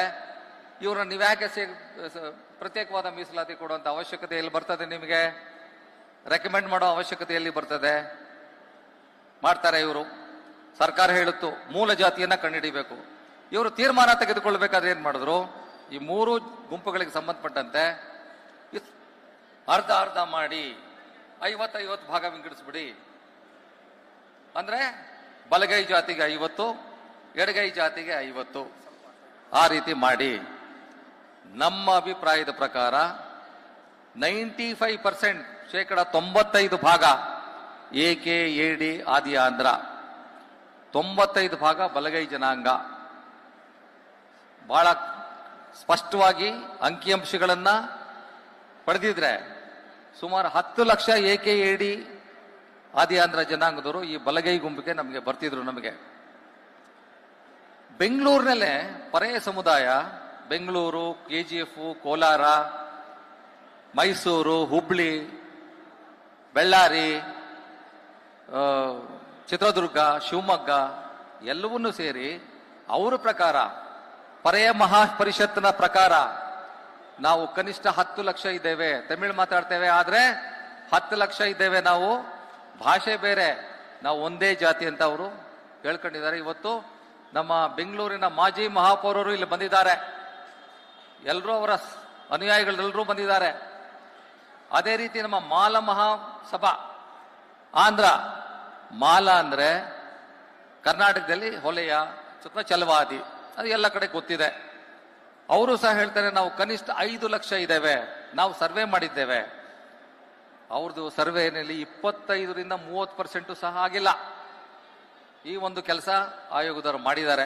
A: ಇವ್ರನ್ನ ನೀವ್ಯಾಕೆ ಪ್ರತ್ಯೇಕವಾದ ಮೀಸಲಾತಿ ಕೊಡುವಂತ ಅವಶ್ಯಕತೆ ಎಲ್ಲಿ ಬರ್ತದೆ? ನಿಮಗೆ ರೆಕಮೆಂಡ್ ಮಾಡೋ ಅವಶ್ಯಕತೆ ಎಲ್ಲಿ ಬರ್ತದೆ? ಮಾಡ್ತಾರೆ ಇವರು. ಸರ್ಕಾರ ಹೇಳುತ್ತು ಮೂಲ ಜಾತಿಯನ್ನ ಕಂಡುಹಿಡಿಬೇಕು. ಇವರು ತೀರ್ಮಾನ ತೆಗೆದುಕೊಳ್ಬೇಕಾದ್ರೆ ಏನ್ ಮಾಡಿದ್ರು, ಈ 3 ಗುಂಪುಗಳಿಗೆ ಸಂಬಂಧಪಟ್ಟಂತೆ ಅರ್ಧ ಮಾಡಿ 50-50 ಭಾಗ ವಿಂಗಡಿಸ್ಬಿಡಿ. ಅಂದ್ರೆ ಬಲಗೈ ಜಾತಿಗೆ 50, ಎಡಗೈ ಜಾತಿಗೆ 50, ಆ ರೀತಿ ಮಾಡಿ. ನಮ್ಮ ಅಭಿಪ್ರಾಯದ ಪ್ರಕಾರ 95%, 95% ಭಾಗ AKAD ಆದಿ ಆಂಧ್ರ, 95 ಭಾಗ ಬಲಗೈ ಜನಾಂಗ. ಬಹಳ ಸ್ಪಷ್ಟವಾಗಿ ಅಂಕಿಅಂಶಗಳನ್ನ ಪಡೆದಿದ್ರೆ ಸುಮಾರು 10 ಲಕ್ಷ AKAD ಆದಿ ಆಂಧ್ರ ಜನಾಂಗದವರು ಈ ಬಲಗೈ ಗುಂಪಿಗೆ ನಮಗೆ ಬರ್ತಿದ್ರು. ನಮಗೆ ಬೆಂಗಳೂರಿನಲ್ಲೇ ಪರೆಯ ಸಮುದಾಯ, ಬೆಂಗಳೂರು, KGF, ಕೋಲಾರ, ಮೈಸೂರು, ಹುಬ್ಳಿ, ಬೆಳ್ಳಾರಿ, ಚಿತ್ರದುರ್ಗ, ಶಿವಮೊಗ್ಗ ಎಲ್ಲವನ್ನೂ ಸೇರಿ ಅವರ ಪ್ರಕಾರ, ಪರೆಯ ಮಹಾಪರಿಷತ್ನ ಪ್ರಕಾರ ನಾವು ಕನಿಷ್ಠ 10 ಲಕ್ಷ ಇದ್ದೇವೆ. ತಮಿಳು ಮಾತಾಡ್ತೇವೆ, ಆದ್ರೆ 10 ಲಕ್ಷ ಇದ್ದೇವೆ. ನಾವು ಭಾಷೆ ಬೇರೆ, ನಾವು ಒಂದೇ ಜಾತಿ ಅಂತ ಅವರು ಹೇಳ್ಕೊಂಡಿದ್ದಾರೆ. ಇವತ್ತು ನಮ್ಮ ಬೆಂಗಳೂರಿನ ಮಾಜಿ ಮಹಾಪೌರರು ಇಲ್ಲಿ ಬಂದಿದ್ದಾರೆ, ಎಲ್ಲರೂ ಅವರ ಅನುಯಾಯಿಗಳೆಲ್ಲರೂ ಬಂದಿದ್ದಾರೆ. ಅದೇ ರೀತಿ ನಮ್ಮ ಮಾಲ ಮಹಾಸಭಾ ಆಂಧ್ರ, ಮಾಲ ಅಂದ್ರೆ ಕರ್ನಾಟಕದಲ್ಲಿ ಹೊಲೆಯ ಅಥವಾ ಚಲವಾದಿ, ಅದು ಎಲ್ಲ ಕಡೆ ಗೊತ್ತಿದೆ. ಅವರು ಸಹ ಹೇಳ್ತಾರೆ ನಾವು ಕನಿಷ್ಠ 5 ಲಕ್ಷ ಇದ್ದೇವೆ, ನಾವು ಸರ್ವೆ ಮಾಡಿದ್ದೇವೆ. ಅವ್ರದ್ದು ಸರ್ವೆನಲ್ಲಿ 25ರಿಂದ 30% ಸಹ ಆಗಿಲ್ಲ. ಈ ಒಂದು ಕೆಲಸ ಆಯೋಗದವರು ಮಾಡಿದ್ದಾರೆ.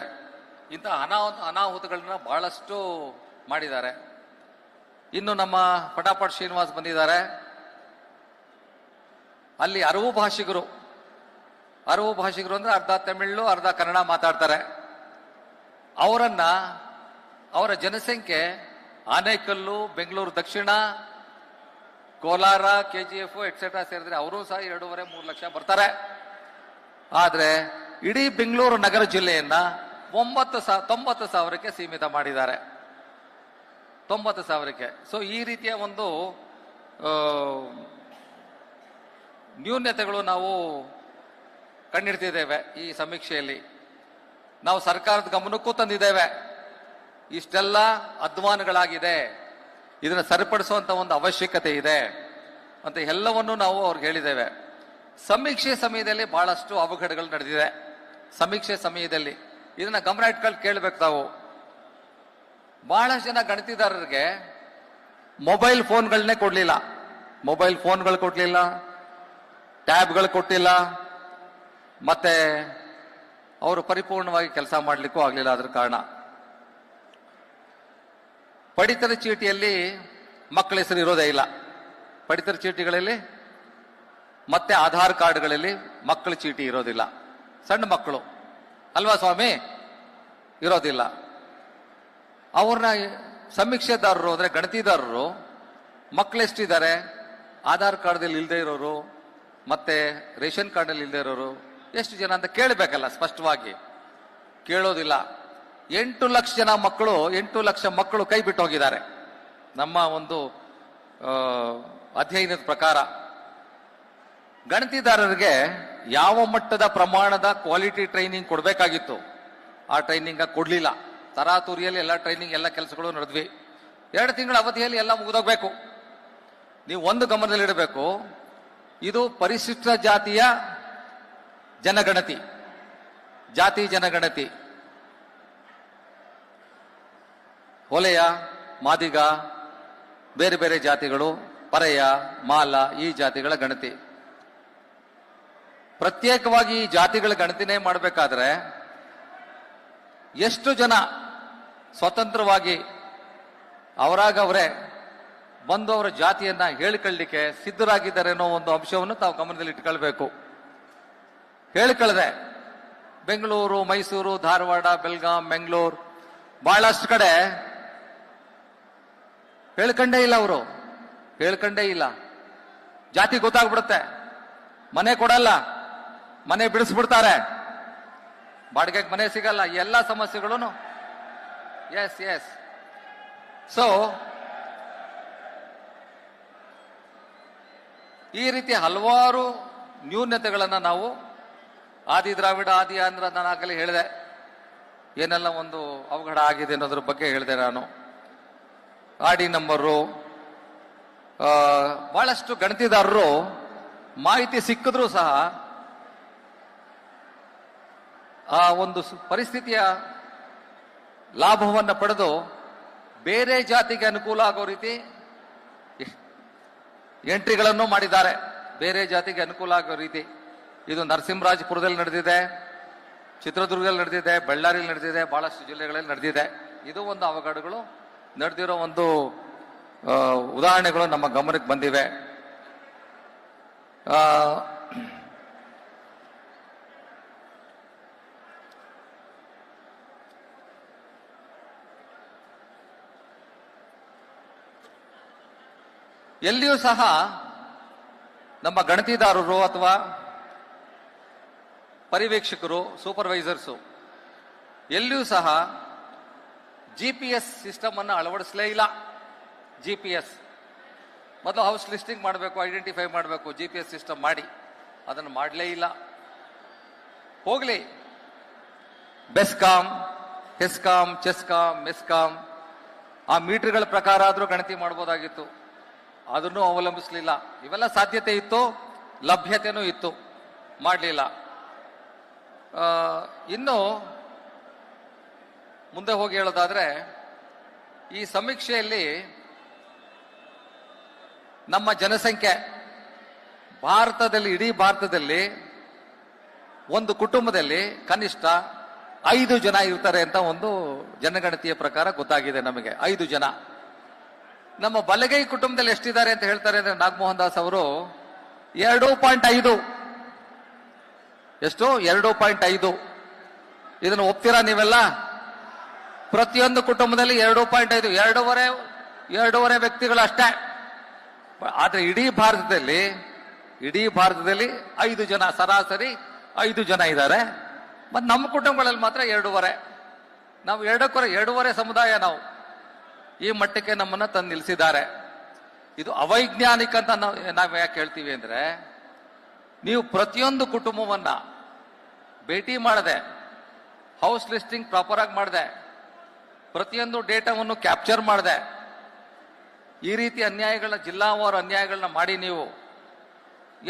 A: ಇಂಥ ಅನಾಹುತಗಳನ್ನ ಬಹಳಷ್ಟು ಮಾಡಿದ್ದಾರೆ. ಇನ್ನು ನಮ್ಮ ಪಟಾಪಟ್ ಶ್ರೀನಿವಾಸ್ ಬಂದಿದ್ದಾರೆ. ಅಲ್ಲಿ ಅರವು ಭಾಷಿಗರು ಅಂದ್ರೆ ಅರ್ಧ ತಮಿಳು ಅರ್ಧ ಕನ್ನಡ ಮಾತಾಡ್ತಾರೆ. ಅವರ ಜನಸಂಖ್ಯೆ ಆನೇಕಲ್ಲು, ಬೆಂಗಳೂರು ದಕ್ಷಿಣ, ಕೋಲಾರ, KGF ಎಕ್ಸೆಟ್ರಾ ಸೇರಿದ್ರೆ ಅವರು ಸಹ 2.5-3 ಲಕ್ಷ ಬರ್ತಾರೆ. ಆದ್ರೆ ಇಡೀ ಬೆಂಗಳೂರು ನಗರ ಜಿಲ್ಲೆಯನ್ನ 90,000ಕ್ಕೆ ಸೀಮಿತ ಮಾಡಿದ್ದಾರೆ. 90,000ಕ್ಕೆ. ಸೊ ಈ ರೀತಿಯ ಒಂದು ನ್ಯೂನ್ಯತೆಗಳು ನಾವು ಕಂಡಿಡ್ತಿದ್ದೇವೆ. ಈ ಸಮೀಕ್ಷೆಯಲ್ಲಿ ನಾವು ಸರ್ಕಾರದ ಗಮನಕ್ಕೂ ತಂದಿದ್ದೇವೆ. ಇಷ್ಟೆಲ್ಲ ಅಧ್ವಾನಗಳಾಗಿದೆ, ಇದನ್ನು ಸರಿಪಡಿಸುವಂತ ಒಂದು ಅವಶ್ಯಕತೆ ಇದೆ ಅಂತ ಎಲ್ಲವನ್ನೂ ನಾವು ಅವ್ರಿಗೆ ಹೇಳಿದ್ದೇವೆ. ಸಮೀಕ್ಷೆ ಸಮಯದಲ್ಲಿ ಬಹಳಷ್ಟು ಅವಘಡಗಳು ನಡೆದಿದೆ. ಸಮೀಕ್ಷೆ ಸಮಯದಲ್ಲಿ ಇದನ್ನ ಗಮನ ಇಟ್ಕೊಂಡು ಕೇಳಬೇಕು ತಾವು. ಬಹಳಷ್ಟು ಜನ ಗಣತಿದಾರರಿಗೆ ಮೊಬೈಲ್ ಫೋನ್ಗಳನ್ನೇ ಕೊಡ್ಲಿಲ್ಲ, ಮೊಬೈಲ್ ಫೋನ್ಗಳು ಕೊಡ್ಲಿಲ್ಲ, ಟ್ಯಾಬ್ಗಳು ಕೊಟ್ಟಿಲ್ಲ, ಮತ್ತೆ ಅವರು ಪರಿಪೂರ್ಣವಾಗಿ ಕೆಲಸ ಮಾಡಲಿಕ್ಕೂ ಆಗಲಿಲ್ಲ. ಅದ್ರ ಕಾರಣ ಪಡಿತರ ಚೀಟಿಯಲ್ಲಿ ಮಕ್ಕಳ ಹೆಸರು ಇರೋದೇ ಇಲ್ಲ. ಪಡಿತರ ಚೀಟಿಗಳಲ್ಲಿ ಮತ್ತೆ ಆಧಾರ್ ಕಾರ್ಡ್ಗಳಲ್ಲಿ ಮಕ್ಕಳ ಚೀಟಿ ಇರೋದಿಲ್ಲ. ಸಣ್ಣ ಮಕ್ಕಳು ಅಲ್ವಾ ಸ್ವಾಮಿ, ಇರೋದಿಲ್ಲ. ಅವ್ರನ್ನ ಸಮೀಕ್ಷೆದಾರರು ಅಂದ್ರೆ ಗಣತಿದಾರರು ಮಕ್ಕಳೆಷ್ಟಿದ್ದಾರೆ, ಆಧಾರ್ ಕಾರ್ಡ್ದಲ್ಲಿ ಇಲ್ಲದೆ ಇರೋರು ಮತ್ತೆ ರೇಷನ್ ಕಾರ್ಡಲ್ಲಿ ಇಲ್ಲದೆ ಇರೋರು ಎಷ್ಟು ಜನ ಅಂತ ಕೇಳಬೇಕಲ್ಲ, ಸ್ಪಷ್ಟವಾಗಿ ಕೇಳೋದಿಲ್ಲ. 8 ಲಕ್ಷ ಮಕ್ಕಳು ಕೈ ಬಿಟ್ಟು ಹೋಗಿದ್ದಾರೆ. ನಮ್ಮ ಒಂದು ಅಧ್ಯಯನದ ಪ್ರಕಾರ ಗಣತಿದಾರರಿಗೆ ಯಾವ ಮಟ್ಟದ ಪ್ರಮಾಣದ ಕ್ವಾಲಿಟಿ ಟ್ರೈನಿಂಗ್ ಕೊಡಬೇಕಾಗಿತ್ತು ಆ ಟ್ರೈನಿಂಗ್ ಕೊಡ್ಲಿಲ್ಲ. ತರಾತುರಿಯಲ್ಲಿ ಎಲ್ಲ ಟ್ರೈನಿಂಗ್ ಎಲ್ಲ ಕೆಲಸಗಳು ನಡೆದ್ವಿ. 2 ತಿಂಗಳ ಅವಧಿಯಲ್ಲಿ ಎಲ್ಲ ಮುಗಿದೋಗ್ಬೇಕು. ನೀವು ಒಂದು ಗಮನದಲ್ಲಿಡಬೇಕು, ಇದು ಪರಿಶಿಷ್ಟ ಜಾತಿಯ ಜನಗಣತಿ, ಜಾತಿ ಜನಗಣತಿ. ಹೊಲೆಯ, ಮಾದಿಗ, ಬೇರೆ ಬೇರೆ ಜಾತಿಗಳು, ಪರೆಯ, ಮಾಲ, ಈ ಜಾತಿಗಳ ಗಣತಿ. ಪ್ರತ್ಯೇಕವಾಗಿ ಈ ಜಾತಿಗಳ ಗಣತಿನೇ ಮಾಡಬೇಕಾದ್ರೆ ಎಷ್ಟು ಜನ ಸ್ವತಂತ್ರವಾಗಿ ಅವರಾಗವರೇ ಬಂದು ಅವರ ಜಾತಿಯನ್ನ ಹೇಳಿಕೊಳ್ಳಲಿಕ್ಕೆ ಸಿದ್ಧರಾಗಿದ್ದಾರೆ ಅನ್ನೋ ಒಂದು ಅಂಶವನ್ನು ತಾವು ಗಮನದಲ್ಲಿ ಇಟ್ಕೊಳ್ಬೇಕು. ಹೇಳಿಕೊಳ್ಳದೆ ಬೆಂಗಳೂರು, ಮೈಸೂರು, ಧಾರವಾಡ, ಬೆಳಗಾಂ, ಬೆಂಗಳೂರು ಬಹಳಷ್ಟು ಕಡೆ ಹೇಳ್ಕಂಡೇ ಇಲ್ಲ. ಅವರು ಹೇಳ್ಕಂಡೇ ಇಲ್ಲ. ಜಾತಿ ಗೊತ್ತಾಗ್ಬಿಡುತ್ತೆ, ಮನೆ ಕೊಡಲ್ಲ, ಮನೆ ಬಿಡಿಸ್ಬಿಡ್ತಾರೆ, ಬಾಡಿಗೆಗೆ ಮನೆ ಸಿಗಲ್ಲ, ಎಲ್ಲ ಸಮಸ್ಯೆಗಳು. ಎಸ್ ಸೊ ಈ ರೀತಿ ಹಲವಾರು ನ್ಯೂನ್ಯತೆಗಳನ್ನ ನಾವು ಆದಿ ದ್ರಾವಿಡ, ಆದಿ ಆಂಧ್ರ, ನಾನು ಆಗಲೇ ಹೇಳಿದೆ ಏನೆಲ್ಲ ಒಂದು ಅವಘಡ ಆಗಿದೆ ಅನ್ನೋದ್ರ ಬಗ್ಗೆ ಹೇಳಿದೆ ನಾನು. ಆಡಿ ನಂಬರು, ಬಹಳಷ್ಟು ಗಣತಿದಾರರು ಮಾಹಿತಿ ಸಿಕ್ಕಿದ್ರೂ ಸಹ ಆ ಒಂದು ಪರಿಸ್ಥಿತಿಯ ಲಾಭವನ್ನು ಪಡೆದು ಬೇರೆ ಜಾತಿಗೆ ಅನುಕೂಲ ಆಗೋ ರೀತಿ ಎಂಟ್ರಿಗಳನ್ನು ಮಾಡಿದ್ದಾರೆ. ಬೇರೆ ಜಾತಿಗೆ ಅನುಕೂಲ ಆಗೋ ರೀತಿ ಇದು ನರಸಿಂಹರಾಜಪುರದಲ್ಲಿ ನಡೆದಿದೆ, ಚಿತ್ರದುರ್ಗದಲ್ಲಿ ನಡೆದಿದೆ, ಬಳ್ಳಾರಿಯಲ್ಲಿ ನಡೆದಿದೆ, ಬಹಳಷ್ಟು ಜಿಲ್ಲೆಗಳಲ್ಲಿ ನಡೆದಿದೆ. ಇದು ಒಂದು ಅವಘಡಗಳು ನಡೆದಿರೋ ಒಂದು ಉದಾಹರಣೆಗಳು ನಮ್ಮ ಗಮನಕ್ಕೆ ಬಂದಿವೆ. ಎಲ್ಲಿಯೂ ಸಹ ನಮ್ಮ ಗಣತಿದಾರರು ಅಥವಾ ಪರಿವೀಕ್ಷಕರು, ಸೂಪರ್ವೈಸರ್ಸು ಎಲ್ಲಿಯೂ ಸಹ GPS ಸಿಸ್ಟಮ್ ಅನ್ನು ಅಳವಡಿಸಲೇ ಇಲ್ಲ. GPS ಮೊದಲು ಹೌಸ್ ಲಿಸ್ಟಿಂಗ್ ಮಾಡಬೇಕು, ಐಡೆಂಟಿಫೈ ಮಾಡಬೇಕು, GPS ಸಿಸ್ಟಮ್ ಮಾಡಿ ಅದನ್ನು ಮಾಡಲೇ ಇಲ್ಲ. ಹೋಗ್ಲಿ, ಬೆಸ್ಕಾಂ, ಹೆಸ್ಕಾಂ, ಚೆಸ್ಕಾಂ, ಮೆಸ್ಕಾಂ ಆ ಮೀಟರ್ಗಳ ಪ್ರಕಾರ ಆದರೂ ಗಣತಿ ಮಾಡ್ಬೋದಾಗಿತ್ತು. ಅದನ್ನು ಅವಲಂಬಿಸಲಿಲ್ಲ. ಇವೆಲ್ಲ ಸಾಧ್ಯತೆ ಇತ್ತು, ಲಭ್ಯತೆನೂ ಇತ್ತು, ಮಾಡಲಿಲ್ಲ. ಇನ್ನು ಮುಂದೆ ಹೋಗಿ ಹೇಳೋದಾದ್ರೆ, ಈ ಸಮೀಕ್ಷೆಯಲ್ಲಿ ನಮ್ಮ ಜನಸಂಖ್ಯೆ ಭಾರತದಲ್ಲಿ, ಇಡೀ ಭಾರತದಲ್ಲಿ ಒಂದು ಕುಟುಂಬದಲ್ಲಿ ಕನಿಷ್ಠ 5 ಜನ ಇರ್ತಾರೆ ಅಂತ ಒಂದು ಜನಗಣತಿಯ ಪ್ರಕಾರ ಗೊತ್ತಾಗಿದೆ ನಮಗೆ. 5 ಜನ. ನಮ್ಮ ಬಲಗೈ ಕುಟುಂಬದಲ್ಲಿ ಎಷ್ಟಿದ್ದಾರೆ ಅಂತ ಹೇಳ್ತಾರೆ ಅಂದ್ರೆ ನಾಗಮೋಹನ್ ದಾಸ್ ಅವರು 2.5. ಎಷ್ಟು? 2.5. ಇದನ್ನು ಒಪ್ತೀರಾ ನೀವೆಲ್ಲ? ಪ್ರತಿಯೊಂದು ಕುಟುಂಬದಲ್ಲಿ 2.5, 2.5 ವ್ಯಕ್ತಿಗಳು ಅಷ್ಟೇ. ಆದ್ರೆ ಇಡೀ ಭಾರತದಲ್ಲಿ 5 ಜನ, ಸರಾಸರಿ 5 ಜನ ಇದ್ದಾರೆ. ಮತ್ತೆ ನಮ್ಮ ಕುಟುಂಬಗಳಲ್ಲಿ ಮಾತ್ರ 2.5. ನಾವು 2.5 ಸಮುದಾಯ. ನಾವು ಈ ಮಟ್ಟಕ್ಕೆ ನಮ್ಮನ್ನ ತಂದು ನಿಲ್ಲಿಸಿದ್ದಾರೆ. ಇದು ಅವೈಜ್ಞಾನಿಕ ಅಂತ ನಾವು ಯಾಕೆ ಹೇಳ್ತೀವಿ ಅಂದ್ರೆ, ನೀವು ಪ್ರತಿಯೊಂದು ಕುಟುಂಬವನ್ನ ಭೇಟಿ ಮಾಡದೆ, ಹೌಸ್ ಲಿಸ್ಟಿಂಗ್ ಪ್ರಾಪರ್ ಆಗಿ ಮಾಡದೆ, ಪ್ರತಿಯೊಂದು ಡೇಟಾವನ್ನು ಕ್ಯಾಪ್ಚರ್ ಮಾಡದೆ, ಈ ರೀತಿ ಅನ್ಯಾಯಗಳನ್ನ, ಜಿಲ್ಲಾವಾರು ಅನ್ಯಾಯಗಳನ್ನ ಮಾಡಿ ನೀವು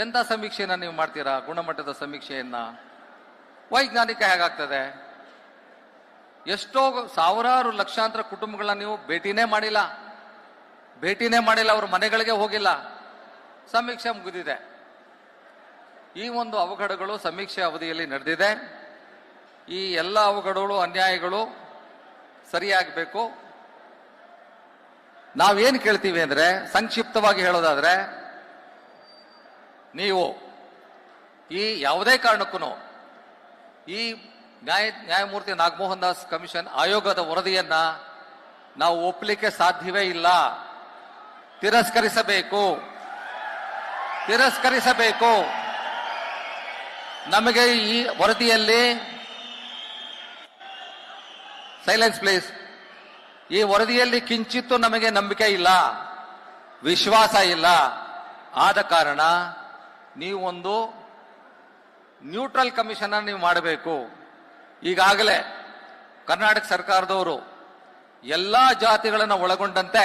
A: ಎಂಥ ಸಮೀಕ್ಷೆಯನ್ನ ನೀವು ಮಾಡ್ತೀರಾ? ಗುಣಮಟ್ಟದ ಸಮೀಕ್ಷೆಯನ್ನ ವೈಜ್ಞಾನಿಕ ಹೇಗಾಗ್ತದೆ? ಎಷ್ಟೋ ಸಾವಿರಾರು ಲಕ್ಷಾಂತರ ಕುಟುಂಬಗಳನ್ನ ನೀವು ಭೇಟಿನೇ ಮಾಡಿಲ್ಲ, ಅವ್ರ ಮನೆಗಳಿಗೆ ಹೋಗಿಲ್ಲ, ಸಮೀಕ್ಷೆ ಮುಗಿದಿದೆ. ಈ ಒಂದು ಅವಘಡಗಳು ಸಮೀಕ್ಷೆ ಅವಧಿಯಲ್ಲಿ ನಡೆದಿದೆ. ಈ ಎಲ್ಲ ಅವಘಡಗಳು, ಅನ್ಯಾಯಗಳು ಸರಿಯಾಗಬೇಕು. ನಾವೇನು ಕೇಳ್ತೀವಿ ಅಂದ್ರೆ, ಸಂಕ್ಷಿಪ್ತವಾಗಿ ಹೇಳೋದಾದ್ರೆ, ನೀವು ಈ ಯಾವುದೇ ಕಾರಣಕ್ಕೂ ಈ ನ್ಯಾಯಮೂರ್ತಿ ನಾಗಮೋಹನ್ ದಾಸ್ ಕಮಿಷನ್ ಆಯೋಗದ ವರದಿಯನ್ನ ನಾವು ಒಪ್ಪಲಿಕ್ಕೆ ಸಾಧ್ಯವೇ ಇಲ್ಲ. ತಿರಸ್ಕರಿಸಬೇಕು. ನಮಗೆ ಈ ವರದಿಯಲ್ಲಿ, ಸೈಲೆನ್ಸ್ ಪ್ಲೀಸ್, ಈ ವರದಿಯಲ್ಲಿ ಕಿಂಚಿತ್ತೂ ನಮಗೆ ನಂಬಿಕೆ ಇಲ್ಲ, ವಿಶ್ವಾಸ ಇಲ್ಲ. ಆದ ಕಾರಣ ನೀವು ಒಂದು ನ್ಯೂಟ್ರಲ್ ಕಮಿಷನ್ ನೀವು ಮಾಡಬೇಕು. ಈಗಾಗಲೇ ಕರ್ನಾಟಕ ಸರ್ಕಾರದವರು ಎಲ್ಲಾ ಜಾತಿಗಳನ್ನು ಒಳಗೊಂಡಂತೆ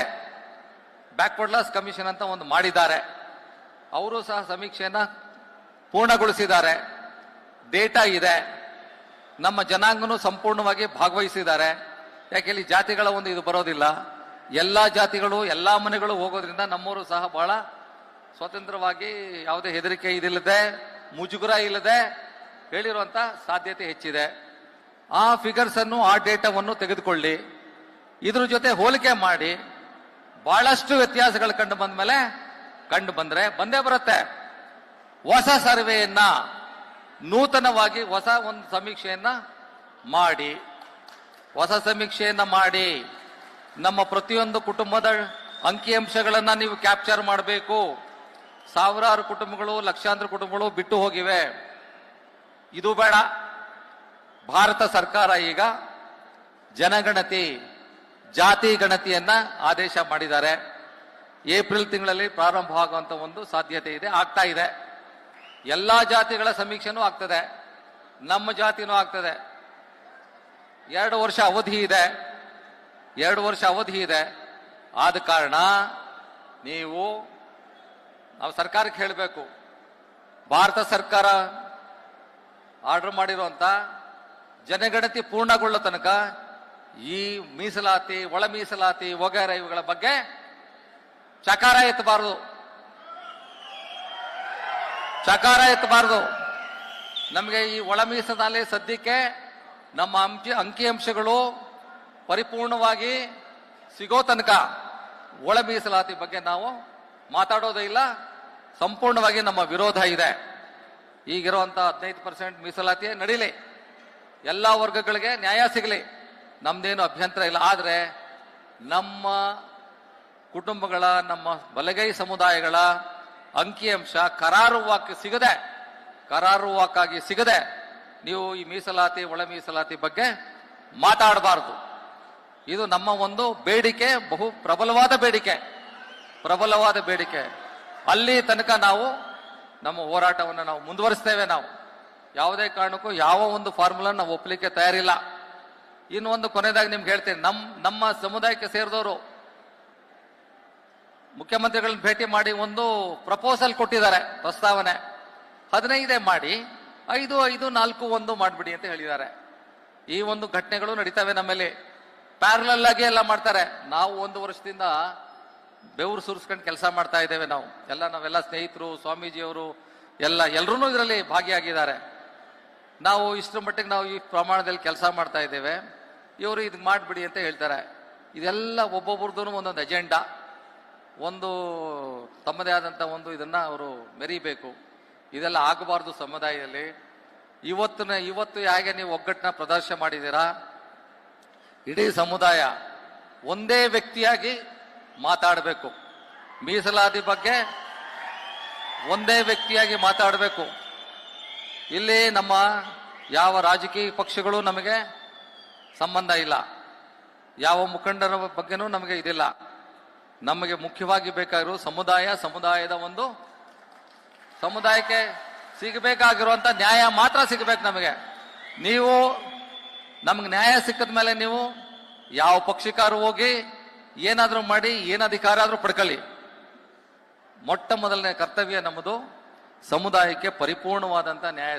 A: ಬ್ಯಾಕ್ವರ್ಡ್ ಕ್ಲಾಸ್ ಕಮಿಷನ್ ಅಂತ ಒಂದು ಮಾಡಿದ್ದಾರೆ. ಅವರು ಸಹ ಸಮೀಕ್ಷೆಯನ್ನ ಪೂರ್ಣಗೊಳಿಸಿದ್ದಾರೆ. ಡೇಟಾ ಇದೆ. ನಮ್ಮ ಜನಾಂಗನೂ ಸಂಪೂರ್ಣವಾಗಿ ಭಾಗವಹಿಸಿದ್ದಾರೆ. ಯಾಕೆ ಇಲ್ಲಿ ಜಾತಿಗಳ ಒಂದು ಇದು ಬರೋದಿಲ್ಲ. ಎಲ್ಲಾ ಜಾತಿಗಳು, ಎಲ್ಲಾ ಮನೆಗಳು ಹೋಗೋದ್ರಿಂದ ನಮ್ಮವರು ಸಹ ಬಹಳ ಸ್ವತಂತ್ರವಾಗಿ, ಯಾವುದೇ ಹೆದರಿಕೆ ಇದಿಲ್ಲದೆ, ಮುಜುಗರ ಇಲ್ಲದೆ ಹೇಳಿರುವಂತ ಸಾಧ್ಯತೆ ಹೆಚ್ಚಿದೆ. ಆ ಫಿಗರ್ಸ್ ಅನ್ನು, ಆ ಡೇಟಾವನ್ನು ತೆಗೆದುಕೊಳ್ಳಿ. ಇದ್ರ ಜೊತೆ ಹೋಲಿಕೆ ಮಾಡಿ ಬಹಳಷ್ಟು ವ್ಯತ್ಯಾಸಗಳು ಕಂಡು ಬಂದೇ ಬರುತ್ತೆ. ಹೊಸ ಸರ್ವೆಯನ್ನ, ನೂತನವಾಗಿ ಹೊಸ ಒಂದು ಸಮೀಕ್ಷೆಯನ್ನ ಮಾಡಿ ನಮ್ಮ ಪ್ರತಿಯೊಂದು ಕುಟುಂಬದ ಅಂಕಿಅಂಶಗಳನ್ನ ನೀವು ಕ್ಯಾಪ್ಚರ್ ಮಾಡಬೇಕು. ಸಾವಿರಾರು ಕುಟುಂಬಗಳು, ಲಕ್ಷಾಂತರ ಕುಟುಂಬಗಳು ಬಿಟ್ಟು ಹೋಗಿವೆ. ಇದು ಬೇಡ. ಭಾರತ ಸರ್ಕಾರ ಈಗ ಜನಗಣತಿ, ಜಾತಿ ಗಣತಿಯನ್ನ ಆದೇಶ ಮಾಡಿದ್ದಾರೆ. ಏಪ್ರಿಲ್ ತಿಂಗಳಲ್ಲಿ ಪ್ರಾರಂಭ ಆಗುವಂತ ಒಂದು ಸಾಧ್ಯತೆ ಇದೆ, ಆಗ್ತಾ ಇದೆ. ಎಲ್ಲಾ ಜಾತಿಗಳ ಸಮೀಕ್ಷೆನೂ ಆಗ್ತದೆ, ನಮ್ಮ ಜಾತಿನೂ ಆಗ್ತದೆ. 2 ವರ್ಷ ಅವಧಿ ಇದೆ. ಆದ ಕಾರಣ ನಾವು ಸರ್ಕಾರಕ್ಕೆ ಹೇಳಬೇಕು, ಭಾರತ ಸರ್ಕಾರ ಆರ್ಡರ್ ಮಾಡಿರುವಂತ ಜನಗಣತಿ ಪೂರ್ಣಗೊಳ್ಳೋ ತನಕ ಈ ಮೀಸಲಾತಿ, ಒಳ ಮೀಸಲಾತಿ ವಗೈರೆ ಇವುಗಳ ಬಗ್ಗೆ ಚಕಾರ ಎತ್ತಬಾರದು. ನಮಗೆ ಈ ಒಳ ಮೀಸಲಾತಿ ಸದ್ಯಕ್ಕೆ ನಮ್ಮ ಅಂಕಿಅಂಶಗಳು ಪರಿಪೂರ್ಣವಾಗಿ ಸಿಗೋ ತನಕ ಒಳ ಮೀಸಲಾತಿ ಬಗ್ಗೆ ನಾವು ಮಾತಾಡೋದೇ ಇಲ್ಲ. ಸಂಪೂರ್ಣವಾಗಿ ನಮ್ಮ ವಿರೋಧ ಇದೆ. ಈಗಿರುವಂತ 15% ಮೀಸಲಾತಿ ನಡೀಲಿ, ಎಲ್ಲಾ ವರ್ಗಗಳಿಗೆ ನ್ಯಾಯ ಸಿಗಲಿ, ನಮ್ದೇನು ಅಭ್ಯಂತರ ಇಲ್ಲ. ಆದ್ರೆ ನಮ್ಮ ಕುಟುಂಬಗಳ, ನಮ್ಮ ಬಲಗೈ ಸಮುದಾಯಗಳ ಅಂಕಿಅಂಶ ಕರಾರುವಾಕ್ಕಾಗಿ ಸಿಗದೆ ನೀವು ಈ ಮೀಸಲಾತಿ, ಒಳ ಮೀಸಲಾತಿ ಬಗ್ಗೆ ಮಾತಾಡಬಾರದು. ಇದು ನಮ್ಮ ಒಂದು ಬೇಡಿಕೆ, ಬಹು ಪ್ರಬಲವಾದ ಬೇಡಿಕೆ. ಅಲ್ಲಿ ತನಕ ನಾವು ನಮ್ಮ ಹೋರಾಟವನ್ನು ನಾವು ಮುಂದುವರಿಸ್ತೇವೆ. ನಾವು ಯಾವುದೇ ಕಾರಣಕ್ಕೂ ಯಾವ ಒಂದು ಫಾರ್ಮುಲಾ ನಾವು ಒಪ್ಪಲಿಕ್ಕೆ ತಯಾರಿಲ್ಲ. ಇನ್ನು ಒಂದು ಕೊನೆಯದಾಗಿ ನಿಮ್ಗೆ ಹೇಳ್ತೇನೆ, ನಮ್ಮ ಸಮುದಾಯಕ್ಕೆ ಸೇರಿದವರು ಮುಖ್ಯಮಂತ್ರಿಗಳನ್ನ ಭೇಟಿ ಮಾಡಿ ಒಂದು ಪ್ರಪೋಸಲ್ ಕೊಟ್ಟಿದ್ದಾರೆ, ಪ್ರಸ್ತಾವನೆ. 15 ಮಾಡಿ 5-5-4-1 ಮಾಡ್ಬಿಡಿ ಅಂತ ಹೇಳಿದ್ದಾರೆ. ಈ ಒಂದು ಘಟನೆಗಳು ನಡೀತವೆ ನಮ್ಮಲ್ಲಿ, ಪ್ಯಾರಲಲ್ ಆಗಿ ಎಲ್ಲ ಮಾಡ್ತಾರೆ. ನಾವು 1 ವರ್ಷದಿಂದ ಬೆವರು ಸುರಿಸ್ಕೊಂಡು ಕೆಲಸ ಮಾಡ್ತಾ ಇದ್ದೇವೆ. ನಾವೆಲ್ಲ ಸ್ನೇಹಿತರು, ಸ್ವಾಮೀಜಿಯವರು ಎಲ್ಲರೂ ಇದರಲ್ಲಿ ಭಾಗಿಯಾಗಿದ್ದಾರೆ. ನಾವು ಇಷ್ಟರ ಮಟ್ಟಿಗೆ ನಾವು ಈ ಪ್ರಮಾಣದಲ್ಲಿ ಕೆಲಸ ಮಾಡ್ತಾ ಇದ್ದೇವೆ, ಇವರು ಇದು ಮಾಡಿಬಿಡಿ ಅಂತ ಹೇಳ್ತಾರೆ. ಇದೆಲ್ಲ ಒಬ್ಬೊಬ್ರದ್ದು ಒಂದೊಂದು ಅಜೆಂಡಾ, ಒಂದು ತಮ್ಮದೇ ಆದಂಥ ಒಂದು ಇದನ್ನು ಅವರು ಮೆರಿಬೇಕು. ಇದೆಲ್ಲ ಆಗಬಾರ್ದು ಸಮುದಾಯದಲ್ಲಿ. ಇವತ್ತು ಹೇಗೆ ನೀವು ಒಗ್ಗಟ್ಟನ್ನ ಪ್ರದರ್ಶನ ಮಾಡಿದ್ದೀರಾ, ಇಡೀ ಸಮುದಾಯ ಒಂದೇ ವ್ಯಕ್ತಿಯಾಗಿ ಮಾತಾಡಬೇಕು. ಮೀಸಲಾತಿ ಬಗ್ಗೆ ಒಂದೇ ವ್ಯಕ್ತಿಯಾಗಿ ಮಾತಾಡಬೇಕು. ಇಲ್ಲಿ ನಮ್ಮ ಯಾವ ರಾಜಕೀಯ ಪಕ್ಷಗಳು ನಮಗೆ ಸಂಬಂಧ ಇಲ್ಲ, ಯಾವ ಮುಖಂಡರ ಬಗ್ಗೆನೂ ನಮಗೆ ಇದಿಲ್ಲ. ನಮಗೆ ಮುಖ್ಯವಾಗಿ ಬೇಕಾಗಿರೋ ಸಮುದಾಯಕ್ಕೆ ಸಿಗಬೇಕಾಗಿರುವಂತ ನ್ಯಾಯ ಮಾತ್ರ ಸಿಗಬೇಕು ನಮಗೆ. ನೀವು ನಮ್ಗೆ ನ್ಯಾಯ ಸಿಕ್ಕದ ಮೇಲೆ ನೀವು ಯಾವ ಪಕ್ಷಕ್ಕಾದ್ರೂ ಹೋಗಿ ಏನಾದ್ರೂ ಮಾಡಿ ಏನ್ ಅಧಿಕಾರ ಆದ್ರೂ ಪಡ್ಕೊಳ್ಳಿ. ಮೊಟ್ಟ ಮೊದಲನೇ ಕರ್ತವ್ಯ ನಮ್ಮದು ಸಮುದಾಯಕ್ಕೆ ಪರಿಪೂರ್ಣವಾದಂತ ನ್ಯಾಯ